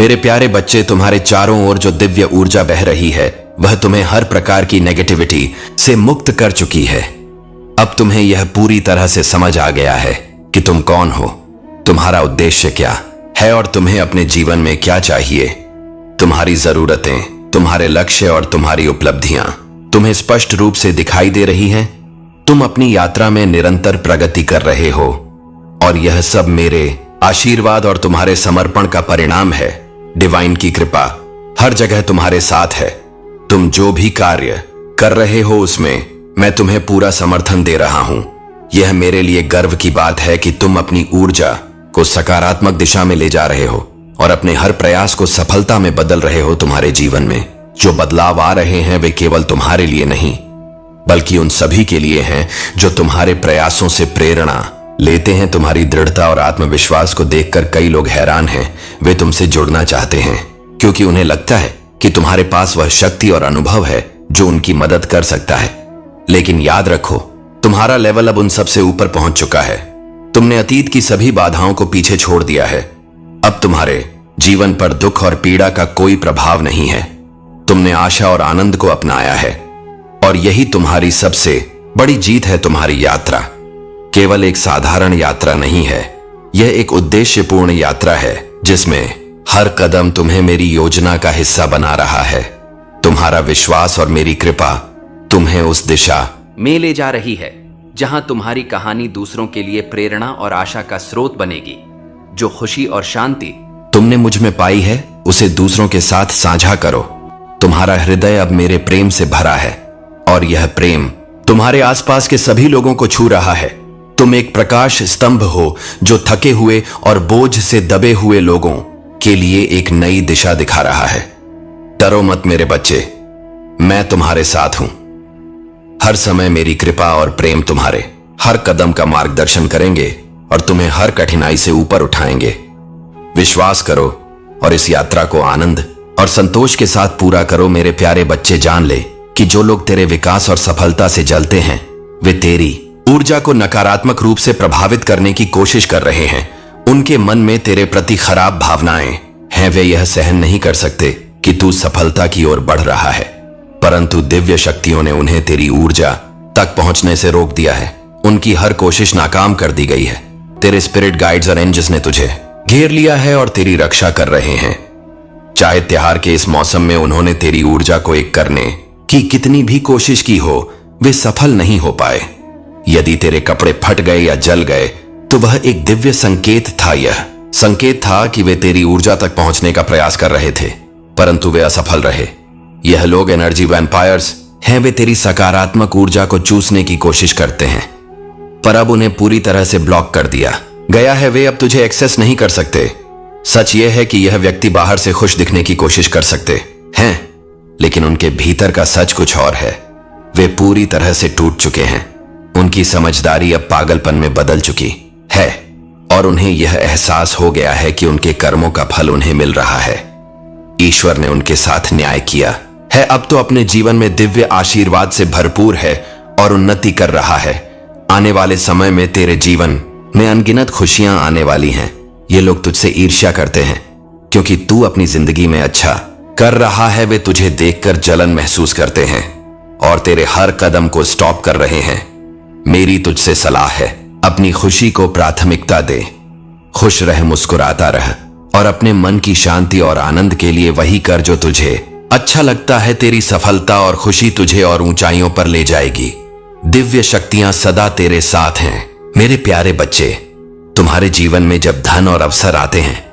मेरे प्यारे बच्चे, तुम्हारे चारों ओर जो दिव्य ऊर्जा बह रही है वह तुम्हें हर प्रकार की नेगेटिविटी से मुक्त कर चुकी है। अब तुम्हें यह पूरी तरह से समझ आ गया है कि तुम कौन हो, तुम्हारा उद्देश्य क्या है और तुम्हें अपने जीवन में क्या चाहिए। तुम्हारी जरूरतें, तुम्हारे लक्ष्य और तुम्हारी उपलब्धियां तुम्हें स्पष्ट रूप से दिखाई दे रही हैं। तुम अपनी यात्रा में निरंतर प्रगति कर रहे हो और यह सब मेरे आशीर्वाद और तुम्हारे समर्पण का परिणाम है। डिवाइन की कृपा हर जगह तुम्हारे साथ है। तुम जो भी कार्य कर रहे हो उसमें मैं तुम्हें पूरा समर्थन दे रहा हूं। यह मेरे लिए गर्व की बात है कि तुम अपनी ऊर्जा को सकारात्मक दिशा में ले जा रहे हो और अपने हर प्रयास को सफलता में बदल रहे हो। तुम्हारे जीवन में जो बदलाव आ रहे हैं वे केवल तुम्हारे लिए नहीं बल्कि उन सभी के लिए हैं जो तुम्हारे प्रयासों से प्रेरणा लेते हैं। तुम्हारी दृढ़ता और आत्मविश्वास को देखकर कई लोग हैरान हैं। वे तुमसे जुड़ना चाहते हैं क्योंकि उन्हें लगता है कि तुम्हारे पास वह शक्ति और अनुभव है जो उनकी मदद कर सकता है। लेकिन याद रखो, तुम्हारा लेवल अब उन सबसे ऊपर पहुंच चुका है। तुमने अतीत की सभी बाधाओं को पीछे छोड़ दिया है। अब तुम्हारे जीवन पर दुख और पीड़ा का कोई प्रभाव नहीं है। तुमने आशा और आनंद को अपनाया है और यही तुम्हारी सबसे बड़ी जीत है। तुम्हारी यात्रा केवल एक साधारण यात्रा नहीं है, यह एक उद्देश्यपूर्ण यात्रा है जिसमें हर कदम तुम्हें मेरी योजना का हिस्सा बना रहा है। तुम्हारा विश्वास और मेरी कृपा तुम्हें उस दिशा में ले जा रही है जहां तुम्हारी कहानी दूसरों के लिए प्रेरणा और आशा का स्रोत बनेगी। जो खुशी और शांति तुमने मुझ में पाई है उसे दूसरों के साथ साझा करो। तुम्हारा हृदय अब मेरे प्रेम से भरा है और यह प्रेम तुम्हारे आसपास के सभी लोगों को छू रहा है। तुम एक प्रकाश स्तंभ हो जो थके हुए और बोझ से दबे हुए लोगों के लिए एक नई दिशा दिखा रहा है। डरो मत मेरे बच्चे, मैं तुम्हारे साथ हूं। हर समय मेरी कृपा और प्रेम तुम्हारे हर कदम का मार्गदर्शन करेंगे और तुम्हें हर कठिनाई से ऊपर उठाएंगे। विश्वास करो और इस यात्रा को आनंद और संतोष के साथ पूरा करो। मेरे प्यारे बच्चे, जान ले कि जो लोग तेरे विकास और सफलता से जलते हैं वे तेरी ऊर्जा को नकारात्मक रूप से प्रभावित करने की कोशिश कर रहे हैं। उनके मन में तेरे प्रति खराब भावनाएं हैं। वे यह सहन नहीं कर सकते कि तू सफलता की ओर बढ़ रहा है, परंतु दिव्य शक्तियों ने उन्हें तेरी ऊर्जा तक पहुंचने से रोक दिया है। उनकी हर कोशिश नाकाम कर दी गई है। तेरे स्पिरिट गाइड्स और एंजल्स ने तुझे घेर लिया है और तेरी रक्षा कर रहे हैं। चाहे त्योहार के इस मौसम में उन्होंने तेरी ऊर्जा को एक करने की कितनी भी कोशिश की हो, वे सफल नहीं हो पाए। यदि तेरे कपड़े फट गए या जल गए तो वह एक दिव्य संकेत था। यह संकेत था कि वे तेरी ऊर्जा तक पहुंचने का प्रयास कर रहे थे, परंतु वे असफल रहे। यह लोग एनर्जी वैम्पायर्स हैं। वे तेरी सकारात्मक ऊर्जा को चूसने की कोशिश करते हैं, पर अब उन्हें पूरी तरह से ब्लॉक कर दिया गया है। वे अब तुझे एक्सेस नहीं कर सकते। सच यह है कि यह व्यक्ति बाहर से खुश दिखने की कोशिश कर सकते हैं, लेकिन उनके भीतर का सच कुछ और है। वे पूरी तरह से टूट चुके हैं। उनकी समझदारी अब पागलपन में बदल चुकी है और उन्हें यह एहसास हो गया है कि उनके कर्मों का फल उन्हें मिल रहा है। ईश्वर ने उनके साथ न्याय किया है। अब तो अपने जीवन में दिव्य आशीर्वाद से भरपूर है और उन्नति कर रहा है। आने वाले समय में तेरे जीवन में अनगिनत खुशियां आने वाली हैं। ये लोग तुझसे ईर्ष्या करते हैं क्योंकि तू अपनी जिंदगी में अच्छा कर रहा है। वे तुझे देखकर जलन महसूस करते हैं और तेरे हर कदम को स्टॉप कर रहे हैं। मेरी तुझसे सलाह है, अपनी खुशी को प्राथमिकता दे। खुश रह, मुस्कुराता रह और अपने मन की शांति और आनंद के लिए वही कर जो तुझे अच्छा लगता है। तेरी सफलता और खुशी तुझे और ऊंचाइयों पर ले जाएगी। दिव्य शक्तियां सदा तेरे साथ हैं। मेरे प्यारे बच्चे, तुम्हारे जीवन में जब धन और अवसर आते हैं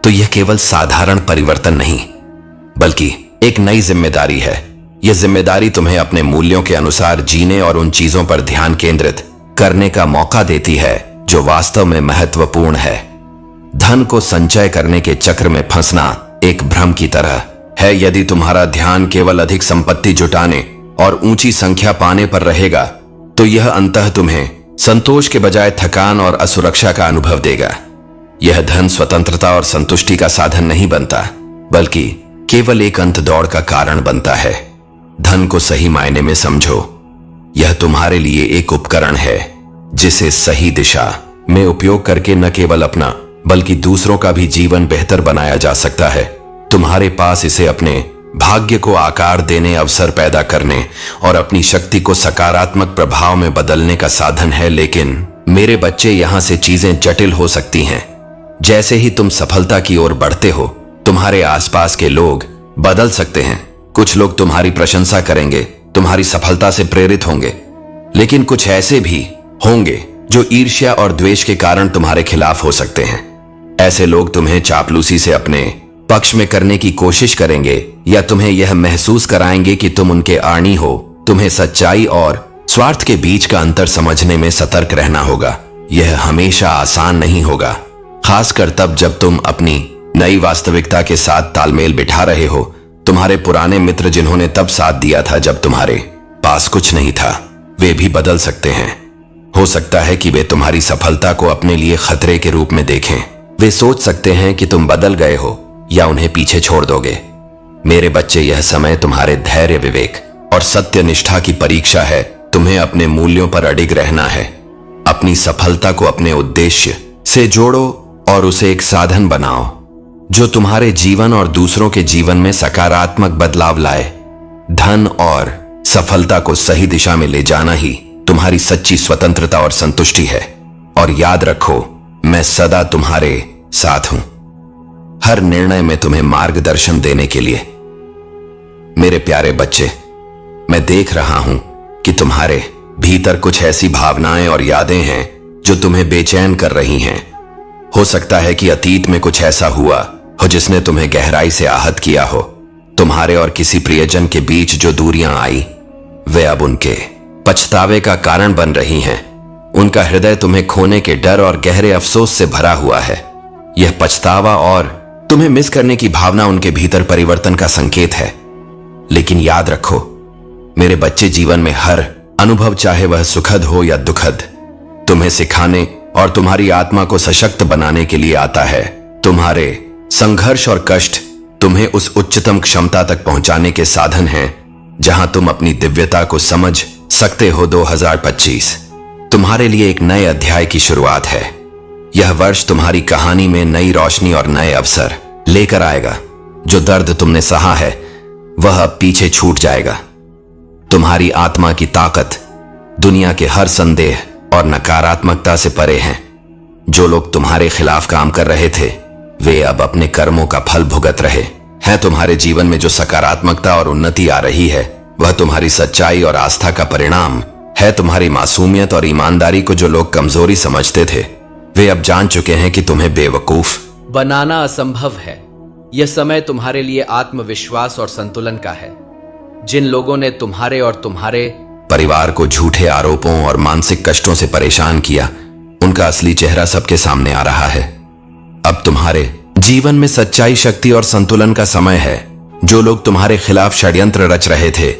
तो यह केवल साधारण परिवर्तन नहीं बल्कि एक नई जिम्मेदारी है। यह जिम्मेदारी तुम्हें अपने मूल्यों के अनुसार जीने और उन चीजों पर ध्यान केंद्रित करने का मौका देती है जो वास्तव में महत्वपूर्ण है। धन को संचय करने के चक्र में फंसना एक भ्रम की तरह है। यदि तुम्हारा ध्यान केवल अधिक संपत्ति जुटाने और ऊंची संख्या पाने पर रहेगा तो यह अंततः तुम्हें संतोष के बजाय थकान और असुरक्षा का अनुभव देगा। यह धन स्वतंत्रता और संतुष्टि का साधन नहीं बनता बल्कि केवल एक अंत दौड़ का कारण बनता है। धन को सही मायने में समझो। यह तुम्हारे लिए एक उपकरण है जिसे सही दिशा में उपयोग करके न केवल अपना बल्कि दूसरों का भी जीवन बेहतर बनाया जा सकता है। तुम्हारे पास इसे अपने भाग्य को आकार देने, अवसर पैदा करने और अपनी शक्ति को सकारात्मक प्रभाव में बदलने का साधन है। लेकिन मेरे बच्चे, यहां से चीजें जटिल हो सकती हैं। जैसे ही तुम सफलता की ओर बढ़ते हो, तुम्हारे आसपास के लोग बदल सकते हैं। कुछ लोग तुम्हारी प्रशंसा करेंगे, तुम्हारी सफलता से प्रेरित होंगे, लेकिन कुछ ऐसे भी होंगे जो ईर्ष्या और द्वेष के कारण तुम्हारे खिलाफ हो सकते हैं। ऐसे लोग तुम्हें चापलूसी से अपने पक्ष में करने की कोशिश करेंगे या तुम्हें यह महसूस कराएंगे कि तुम उनके आनी हो। तुम्हें सच्चाई और स्वार्थ के बीच का अंतर समझने में सतर्क रहना होगा। यह हमेशा आसान नहीं होगा, खासकर तब जब तुम अपनी नई वास्तविकता के साथ तालमेल बिठा रहे हो। तुम्हारे पुराने मित्र जिन्होंने तब साथ दिया था जब तुम्हारे पास कुछ नहीं था, वे भी बदल सकते हैं। हो सकता है कि वे तुम्हारी सफलता को अपने लिए खतरे के रूप में देखें। वे सोच सकते हैं कि तुम बदल गए हो या उन्हें पीछे छोड़ दोगे। मेरे बच्चे, यह समय तुम्हारे धैर्य, विवेक और सत्य निष्ठा की परीक्षा है। तुम्हें अपने मूल्यों पर अडिग रहना है। अपनी सफलता को अपने उद्देश्य से जोड़ो और उसे एक साधन बनाओ जो तुम्हारे जीवन और दूसरों के जीवन में सकारात्मक बदलाव लाए। धन और सफलता को सही दिशा में ले जाना ही तुम्हारी सच्ची स्वतंत्रता और संतुष्टि है। और याद रखो, मैं सदा तुम्हारे साथ हूं, हर निर्णय में तुम्हें मार्गदर्शन देने के लिए। मेरे प्यारे बच्चे, मैं देख रहा हूं कि तुम्हारे भीतर कुछ ऐसी भावनाएं और यादें हैं जो तुम्हें बेचैन कर रही हैं। हो सकता है कि अतीत में कुछ ऐसा हुआ हो जिसने तुम्हें गहराई से आहत किया हो। तुम्हारे और किसी प्रियजन के बीच जो दूरियां आई, वे अब उनके पछतावे का कारण बन रही हैं। उनका हृदय तुम्हें खोने के डर और गहरे अफसोस से भरा हुआ है। यह पछतावा और तुम्हें मिस करने की भावना उनके भीतर परिवर्तन का संकेत है। लेकिन याद रखो मेरे बच्चे, जीवन में हर अनुभव, चाहे वह सुखद हो या दुखद, तुम्हें सिखाने और तुम्हारी आत्मा को सशक्त बनाने के लिए आता है। तुम्हारे संघर्ष और कष्ट तुम्हें उस उच्चतम क्षमता तक पहुंचाने के साधन हैं जहां तुम अपनी दिव्यता को समझ सकते हो। 2025 तुम्हारे लिए एक नए अध्याय की शुरुआत है। यह वर्ष तुम्हारी कहानी में नई रोशनी और नए अवसर लेकर आएगा। जो दर्द तुमने सहा है वह अब पीछे छूट जाएगा। तुम्हारी आत्मा की ताकत दुनिया के हर संदेह और नकारात्मकता से परे है। जो लोग तुम्हारे खिलाफ काम कर रहे थे, वे अब अपने कर्मों का फल भुगत रहे हैं। तुम्हारे जीवन में जो सकारात्मकता और उन्नति आ रही है, वह तुम्हारी सच्चाई और आस्था का परिणाम है। तुम्हारी मासूमियत और ईमानदारी को जो लोग कमजोरी समझते थे, वे अब जान चुके हैं कि तुम्हें बेवकूफ बनाना असंभव है। यह समय तुम्हारे लिए आत्मविश्वास और संतुलन का है। जिन लोगों ने तुम्हारे और तुम्हारे परिवार को झूठे आरोपों और मानसिक कष्टों से परेशान किया, उनका असली चेहरा सबके सामने आ रहा है। अब तुम्हारे जीवन में सच्चाई, शक्ति और संतुलन का समय है। जो लोग तुम्हारे खिलाफ षड्यंत्र रच रहे थे,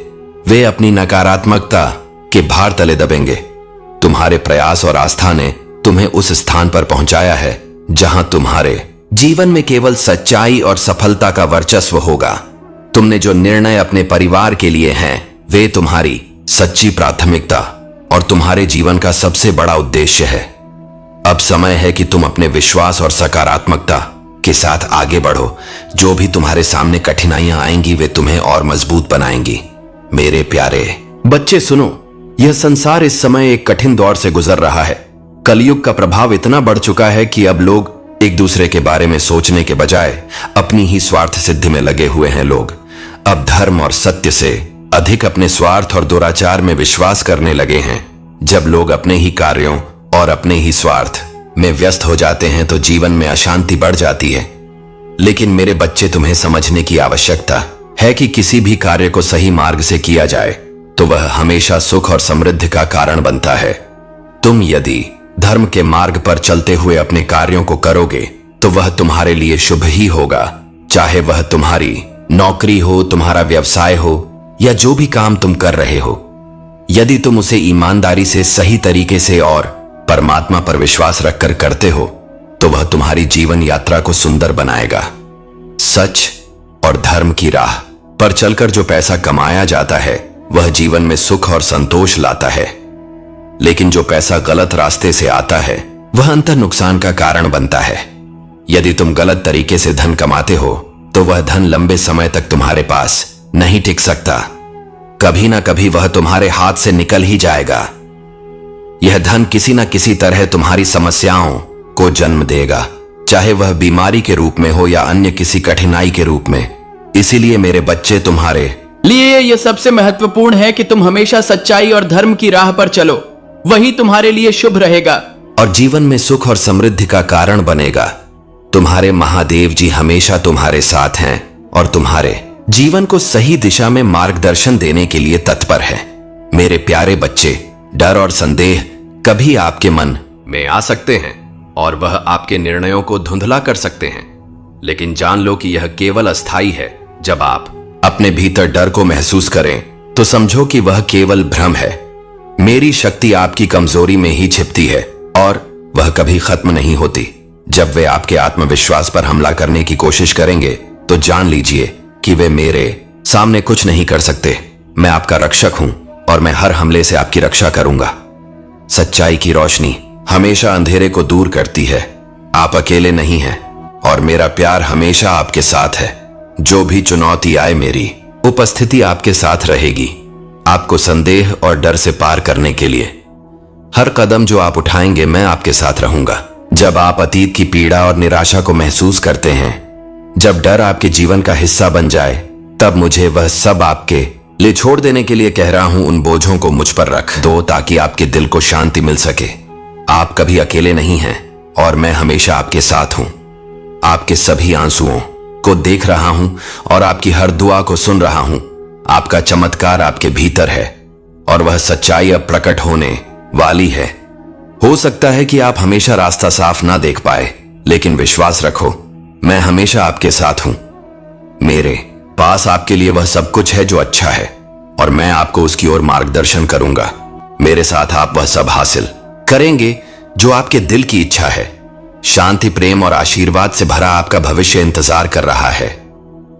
वे अपनी नकारात्मकता के भार तले दबेंगे। तुम्हारे प्रयास और आस्था ने तुम्हें उस स्थान पर पहुंचाया है जहां तुम्हारे जीवन में केवल सच्चाई और सफलता का वर्चस्व होगा। तुमने जो निर्णय अपने परिवार के लिए हैं, वे तुम्हारी सच्ची प्राथमिकता और तुम्हारे जीवन का सबसे बड़ा उद्देश्य है। अब समय है कि तुम अपने विश्वास और सकारात्मकता के साथ आगे बढ़ो। जो भी तुम्हारे सामने कठिनाइयां आएंगी, वे तुम्हें और मजबूत बनाएंगी। मेरे प्यारे बच्चे, सुनो, यह संसार इस समय एक कठिन दौर से गुजर रहा है। कलयुग का प्रभाव इतना बढ़ चुका है कि अब लोग एक दूसरे के बारे में सोचने के बजाय अपनी ही स्वार्थ सिद्धि में लगे हुए हैं। लोग अब धर्म और सत्य से अधिक अपने स्वार्थ और दुराचार में विश्वास करने लगे हैं। जब लोग अपने ही कार्यों और अपने ही स्वार्थ में व्यस्त हो जाते हैं तो जीवन में अशांति बढ़ जाती है। लेकिन मेरे बच्चे, तुम्हें समझने की आवश्यकता है कि किसी भी कार्य को सही मार्ग से किया जाए तो वह हमेशा सुख और समृद्धि का कारण बनता है। तुम यदि धर्म के मार्ग पर चलते हुए अपने कार्यों को करोगे तो वह तुम्हारे लिए शुभ ही होगा। चाहे वह तुम्हारी नौकरी हो, तुम्हारा व्यवसाय हो या जो भी काम तुम कर रहे हो। यदि तुम उसे ईमानदारी से, सही तरीके से और परमात्मा पर विश्वास रखकर करते हो तो वह तुम्हारी जीवन यात्रा को सुंदर बनाएगा। सच और धर्म की राह पर चलकर जो पैसा कमाया जाता है, वह जीवन में सुख और संतोष लाता है। लेकिन जो पैसा गलत रास्ते से आता है, वह अंतर नुकसान का कारण बनता है। यदि तुम गलत तरीके से धन कमाते हो तो वह धन लंबे समय तक तुम्हारे पास नहीं टिक सकता। कभी ना कभी वह तुम्हारे हाथ से निकल ही जाएगा। यह धन किसी न किसी तरह तुम्हारी समस्याओं को जन्म देगा, चाहे वह बीमारी के रूप में हो या अन्य किसी कठिनाई के रूप में। इसीलिए मेरे बच्चे, तुम्हारे लिए यह सबसे महत्वपूर्ण है कि तुम हमेशा सच्चाई और धर्म की राह पर चलो, वही तुम्हारे लिए शुभ रहेगा और जीवन में सुख और समृद्धि का कारण बनेगा। तुम्हारे महादेव जी हमेशा तुम्हारे साथ हैं और तुम्हारे जीवन को सही दिशा में मार्गदर्शन देने के लिए तत्पर है। मेरे प्यारे बच्चे, डर और संदेह कभी आपके मन में आ सकते हैं और वह आपके निर्णयों को धुंधला कर सकते हैं, लेकिन जान लो कि यह केवल अस्थायी है। जब आप अपने भीतर डर को महसूस करें तो समझो कि वह केवल भ्रम है। मेरी शक्ति आपकी कमजोरी में ही छिपती है और वह कभी खत्म नहीं होती। जब वे आपके आत्मविश्वास पर हमला करने की कोशिश करेंगे तो जान लीजिए कि वे मेरे सामने कुछ नहीं कर सकते। मैं आपका रक्षक हूं और मैं हर हमले से आपकी रक्षा करूंगा। सच्चाई की रोशनी हमेशा अंधेरे को दूर करती है। आप अकेले नहीं हैं और मेरा प्यार हमेशा आपके साथ है। जो भी चुनौती आए, मेरी उपस्थिति आपके साथ रहेगी, आपको संदेह और डर से पार करने के लिए। हर कदम जो आप उठाएंगे, मैं आपके साथ रहूंगा। जब आप अतीत की पीड़ा और निराशा को महसूस करते हैं, जब डर आपके जीवन का हिस्सा बन जाए, तब मुझे वह सब आपके लिए छोड़ देने के लिए कह रहा हूं। उन बोझों को मुझ पर रख दो ताकि आपके दिल को शांति मिल सके। आप कभी अकेले नहीं हैं और मैं हमेशा आपके साथ हूं। आपके सभी आंसुओं को देख रहा हूं और आपकी हर दुआ को सुन रहा हूं। आपका चमत्कार आपके भीतर है और वह सच्चाई अब प्रकट होने वाली है। हो सकता है कि आप हमेशा रास्ता साफ ना देख पाए, लेकिन विश्वास रखो, मैं हमेशा आपके साथ हूं। मेरे पास आपके लिए वह सब कुछ है जो अच्छा है और मैं आपको उसकी ओर मार्गदर्शन करूंगा। मेरे साथ आप वह सब हासिल करेंगे जो आपके दिल की इच्छा है। शांति, प्रेम और आशीर्वाद से भरा आपका भविष्य इंतजार कर रहा है।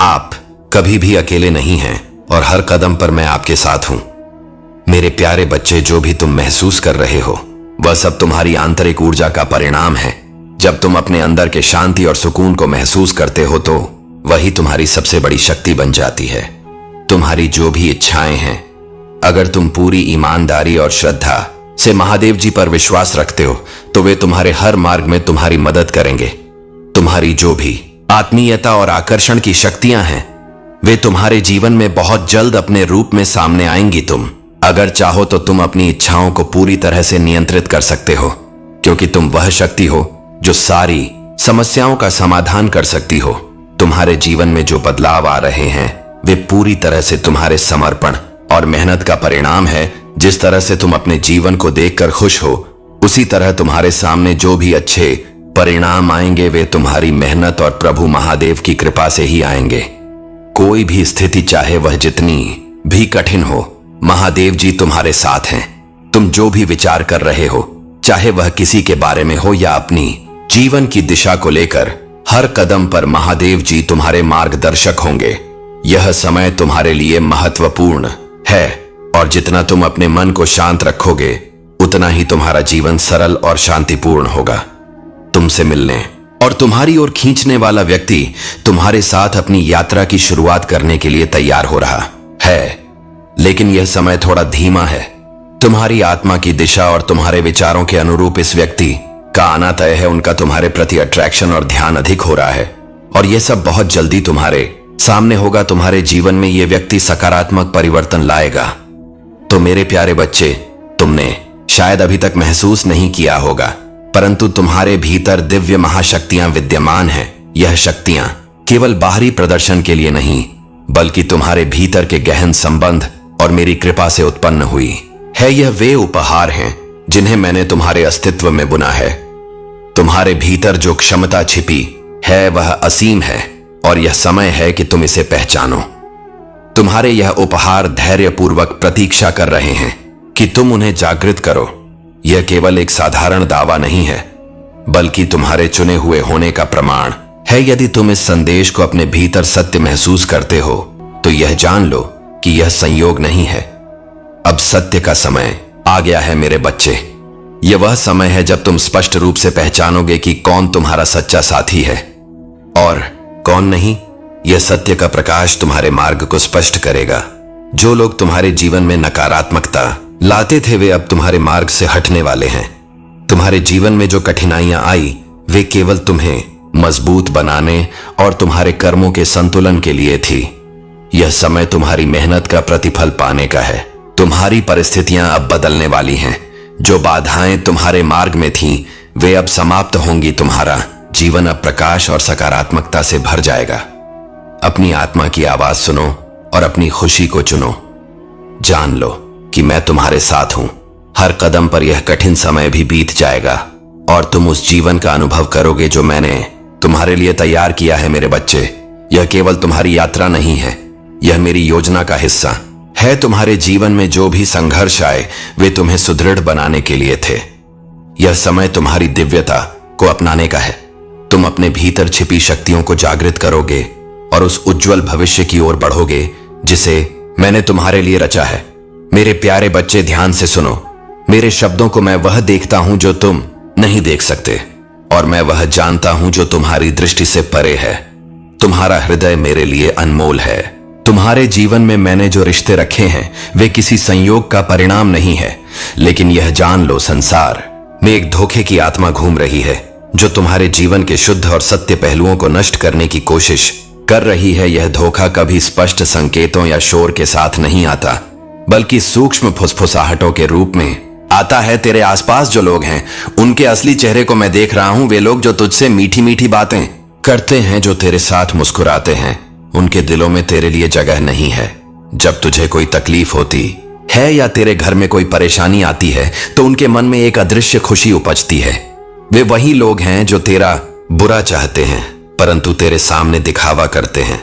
आप कभी भी अकेले नहीं हैं और हर कदम पर मैं आपके साथ हूं। मेरे प्यारे बच्चे, जो भी तुम महसूस कर रहे हो वह सब तुम्हारी आंतरिक ऊर्जा का परिणाम है। जब तुम अपने अंदर के शांति और सुकून को महसूस करते हो तो वही तुम्हारी सबसे बड़ी शक्ति बन जाती है। तुम्हारी जो भी इच्छाएं हैं, अगर तुम पूरी ईमानदारी और श्रद्धा से महादेव जी पर विश्वास रखते हो तो वे तुम्हारे हर मार्ग में तुम्हारी मदद करेंगे। तुम्हारी जो भी आत्मीयता और आकर्षण की शक्तियां हैं, वे तुम्हारे जीवन में बहुत जल्द अपने रूप में सामने आएंगी। तुम अगर चाहो तो तुम अपनी इच्छाओं को पूरी तरह से नियंत्रित कर सकते हो, क्योंकि तुम वह शक्ति हो जो सारी समस्याओं का समाधान कर सकती हो। तुम्हारे जीवन में जो बदलाव आ रहे हैं वे पूरी तरह से तुम्हारे समर्पण और मेहनत का परिणाम है। जिस तरह से तुम अपने जीवन को देखकर खुश हो, उसी तरह तुम्हारे सामने जो भी अच्छे परिणाम आएंगे वे तुम्हारी मेहनत और प्रभु महादेव की कृपा से ही आएंगे। कोई भी स्थिति, चाहे वह जितनी भी कठिन हो, महादेव जी तुम्हारे साथ हैं। तुम जो भी विचार कर रहे हो, चाहे वह किसी के बारे में हो या अपनी जीवन की दिशा को लेकर, हर कदम पर महादेव जी तुम्हारे मार्गदर्शक होंगे। यह समय तुम्हारे लिए महत्वपूर्ण है और जितना तुम अपने मन को शांत रखोगे, उतना ही तुम्हारा जीवन सरल और शांतिपूर्ण होगा। तुमसे मिलने और तुम्हारी ओर खींचने वाला व्यक्ति तुम्हारे साथ अपनी यात्रा की शुरुआत करने के लिए तैयार हो रहा है, लेकिन यह समय थोड़ा धीमा है। तुम्हारी आत्मा की दिशा और तुम्हारे विचारों के अनुरूप इस व्यक्ति का आना तय है। उनका तुम्हारे प्रति अट्रैक्शन और ध्यान अधिक हो रहा है और यह सब बहुत जल्दी तुम्हारे सामने होगा। तुम्हारे जीवन में यह व्यक्ति सकारात्मक परिवर्तन लाएगा। तो मेरे प्यारे बच्चे, तुमने शायद अभी तक महसूस नहीं किया होगा, परंतु तुम्हारे भीतर दिव्य महाशक्तियां विद्यमान हैं। यह शक्तियां केवल बाहरी प्रदर्शन के लिए नहीं, बल्कि तुम्हारे भीतर के गहन संबंध और मेरी कृपा से उत्पन्न हुई है। यह वे उपहार हैं जिन्हें मैंने तुम्हारे अस्तित्व में बुना है। तुम्हारे भीतर जो क्षमता छिपी है वह असीम है और यह समय है कि तुम इसे पहचानो। तुम्हारे यह उपहार धैर्यपूर्वक प्रतीक्षा कर रहे हैं कि तुम उन्हें जागृत करो। यह केवल एक साधारण दावा नहीं है, बल्कि तुम्हारे चुने हुए होने का प्रमाण है। यदि तुम इस संदेश को अपने भीतर सत्य महसूस करते हो तो यह जान लो कि यह संयोग नहीं है। अब सत्य का समय आ गया है मेरे बच्चे। यह वह समय है जब तुम स्पष्ट रूप से पहचानोगे कि कौन तुम्हारा सच्चा साथी है और कौन नहीं। यह सत्य का प्रकाश तुम्हारे मार्ग को स्पष्ट करेगा। जो लोग तुम्हारे जीवन में नकारात्मकता लाते थे वे अब तुम्हारे मार्ग से हटने वाले हैं। तुम्हारे जीवन में जो कठिनाइयां आई वे केवल तुम्हें मजबूत बनाने और तुम्हारे कर्मों के संतुलन के लिए थी। यह समय तुम्हारी मेहनत का प्रतिफल पाने का है। तुम्हारी परिस्थितियां अब बदलने वाली हैं। जो बाधाएं तुम्हारे मार्ग में थीं वे अब समाप्त होंगी। तुम्हारा जीवन अब प्रकाश और सकारात्मकता से भर जाएगा। अपनी आत्मा की आवाज सुनो और अपनी खुशी को चुनो। जान लो कि मैं तुम्हारे साथ हूं। हर कदम पर यह कठिन समय भी बीत जाएगा और तुम उस जीवन का अनुभव करोगे जो मैंने तुम्हारे लिए तैयार किया है। मेरे बच्चे, यह केवल तुम्हारी यात्रा नहीं है, यह मेरी योजना का हिस्सा है। तुम्हारे जीवन में जो भी संघर्ष आए वे तुम्हें सुदृढ़ बनाने के लिए थे। यह समय तुम्हारी दिव्यता को अपनाने का है। तुम अपने भीतर छिपी शक्तियों को जागृत करोगे और उस उज्जवल भविष्य की ओर बढ़ोगे जिसे मैंने तुम्हारे लिए रचा है। मेरे प्यारे बच्चे, ध्यान से सुनो। मेरे शब्दों को मैं वह देखता हूं जो तुम नहीं देख सकते और मैं वह जानता हूं जो तुम्हारी दृष्टि से परे है। तुम्हारा हृदय मेरे लिए अनमोल है। तुम्हारे जीवन में मैंने जो रिश्ते रखे हैं वे किसी संयोग का परिणाम नहीं है, लेकिन यह जान लो संसार में एक धोखे की आत्मा घूम रही है जो तुम्हारे जीवन के शुद्ध और सत्य पहलुओं को नष्ट करने की कोशिश कर रही है। यह धोखा कभी स्पष्ट संकेतों या शोर के साथ नहीं आता, बल्कि सूक्ष्म फुसफुसाहटों के रूप में आता है। तेरे आसपास जो लोग हैं उनके असली चेहरे को मैं देख रहा हूं। वे लोग जो तुझसे मीठी मीठी बातें करते हैं, जो तेरे साथ मुस्कुराते हैं, उनके दिलों में तेरे लिए जगह नहीं है। जब तुझे कोई तकलीफ होती है या तेरे घर में कोई परेशानी आती है तो उनके मन में एक अदृश्य खुशी उपजती है। वे वही लोग हैं जो तेरा बुरा चाहते हैं परंतु तेरे सामने दिखावा करते हैं।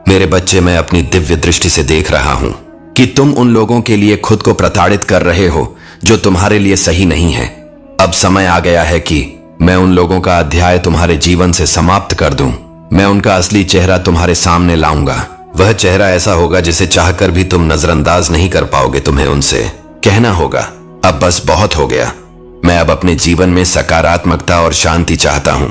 मेरे बच्चे, मैं अपनी दिव्य दृष्टि से देख रहा हूं कि तुम उन लोगों के लिए खुद को प्रताड़ित कर रहे हो जो तुम्हारे लिए सही नहीं है। अब समय आ गया है कि मैं उन लोगों का अध्याय तुम्हारे जीवन से समाप्त कर दूं। मैं उनका असली चेहरा तुम्हारे सामने लाऊंगा। वह चेहरा ऐसा होगा जिसे चाहकर भी तुम नजरअंदाज नहीं कर पाओगे। तुम्हें उनसे कहना होगा, अब बस बहुत हो गया। मैं अब अपने जीवन में सकारात्मकता और शांति चाहता हूं।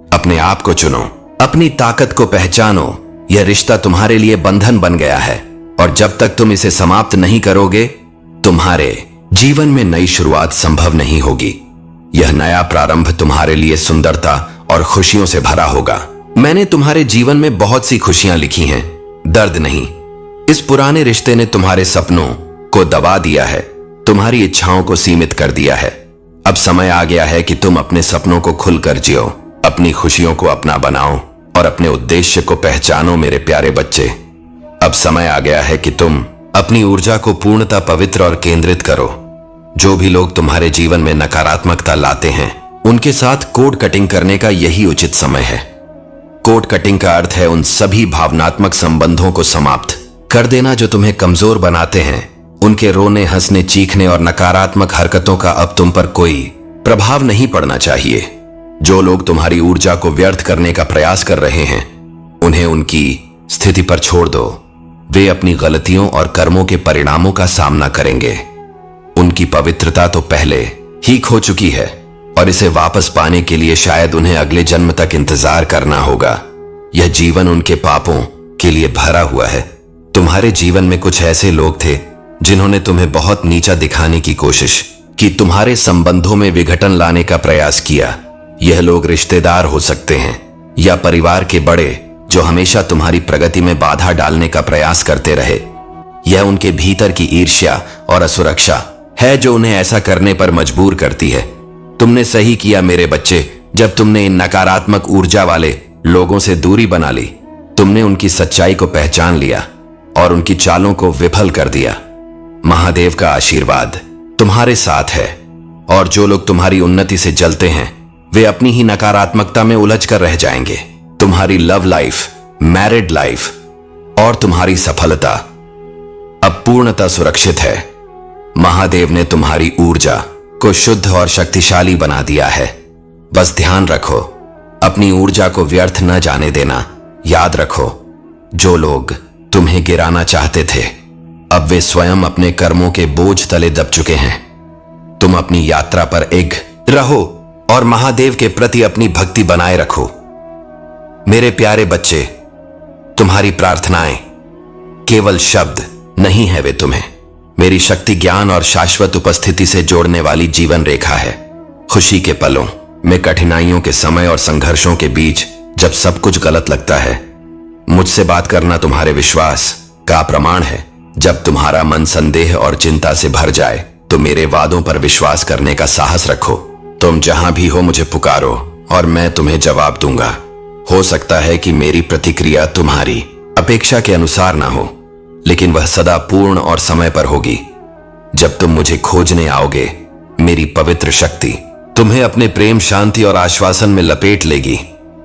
अपने आप को चुनो, अपनी ताकत को पहचानो। यह रिश्ता तुम्हारे लिए बंधन बन गया है और जब तक तुम इसे समाप्त नहीं करोगे तुम्हारे जीवन में नई शुरुआत संभव नहीं होगी। यह नया प्रारंभ तुम्हारे लिए सुंदरता और खुशियों से भरा होगा। मैंने तुम्हारे जीवन में बहुत सी खुशियां लिखी हैं, दर्द नहीं। इस पुराने रिश्ते ने तुम्हारे सपनों को दबा दिया है, तुम्हारी इच्छाओं को सीमित कर दिया है। अब समय आ गया है कि तुम अपने सपनों को खुलकर जियो, अपनी खुशियों को अपना बनाओ और अपने उद्देश्य को पहचानो। मेरे प्यारे बच्चे, अब समय आ गया है कि तुम अपनी ऊर्जा को पूर्णतः पवित्र और केंद्रित करो। जो भी लोग तुम्हारे जीवन में नकारात्मकता लाते हैं उनके साथ कोड कटिंग करने का यही उचित समय है। कोड कटिंग का अर्थ है उन सभी भावनात्मक संबंधों को समाप्त कर देना जो तुम्हें कमजोर बनाते हैं। उनके रोने, हंसने, चीखने और नकारात्मक हरकतों का अब तुम पर कोई प्रभाव नहीं पड़ना चाहिए। जो लोग तुम्हारी ऊर्जा को व्यर्थ करने का प्रयास कर रहे हैं उन्हें उनकी स्थिति पर छोड़ दो। वे अपनी गलतियों और कर्मों के परिणामों का सामना करेंगे। उनकी पवित्रता तो पहले ही खो चुकी है और इसे वापस पाने के लिए शायद उन्हें अगले जन्म तक इंतजार करना होगा। यह जीवन उनके पापों के लिए भरा हुआ है। तुम्हारे जीवन में कुछ ऐसे लोग थे जिन्होंने तुम्हें बहुत नीचा दिखाने की कोशिश की, तुम्हारे संबंधों में विघटन लाने का प्रयास किया। यह लोग रिश्तेदार हो सकते हैं या परिवार के बड़े जो हमेशा तुम्हारी प्रगति में बाधा डालने का प्रयास करते रहे। यह उनके भीतर की ईर्ष्या और असुरक्षा है जो उन्हें ऐसा करने पर मजबूर करती है। तुमने सही किया मेरे बच्चे जब तुमने इन नकारात्मक ऊर्जा वाले लोगों से दूरी बना ली। तुमने उनकी सच्चाई को पहचान लिया और उनकी चालों को विफल कर दिया। महादेव का आशीर्वाद तुम्हारे साथ है और जो लोग तुम्हारी उन्नति से जलते हैं वे अपनी ही नकारात्मकता में उलझ कर रह जाएंगे। तुम्हारी लव लाइफ, मैरिड लाइफ और तुम्हारी सफलता अब पूर्णतः सुरक्षित है। महादेव ने तुम्हारी ऊर्जा को शुद्ध और शक्तिशाली बना दिया है। बस ध्यान रखो, अपनी ऊर्जा को व्यर्थ न जाने देना। याद रखो, जो लोग तुम्हें गिराना चाहते थे अब वे स्वयं अपने कर्मों के बोझ तले दब चुके हैं। तुम अपनी यात्रा पर एक रहो और महादेव के प्रति अपनी भक्ति बनाए रखो। मेरे प्यारे बच्चे, तुम्हारी प्रार्थनाएं केवल शब्द नहीं है, वे तुम्हें मेरी शक्ति, ज्ञान और शाश्वत उपस्थिति से जोड़ने वाली जीवन रेखा है। खुशी के पलों में, कठिनाइयों के समय और संघर्षों के बीच जब सब कुछ गलत लगता है, मुझसे बात करना तुम्हारे विश्वास का प्रमाण है। जब तुम्हारा मन संदेह और चिंता से भर जाए तो मेरे वादों पर विश्वास करने का साहस रखो। तुम जहां भी हो मुझे पुकारो और मैं तुम्हें जवाब दूंगा। हो सकता है कि मेरी प्रतिक्रिया तुम्हारी अपेक्षा के अनुसार ना हो, लेकिन वह सदा पूर्ण और समय पर होगी। जब तुम मुझे खोजने आओगे, मेरी पवित्र शक्ति तुम्हें अपने प्रेम, शांति और आश्वासन में लपेट लेगी।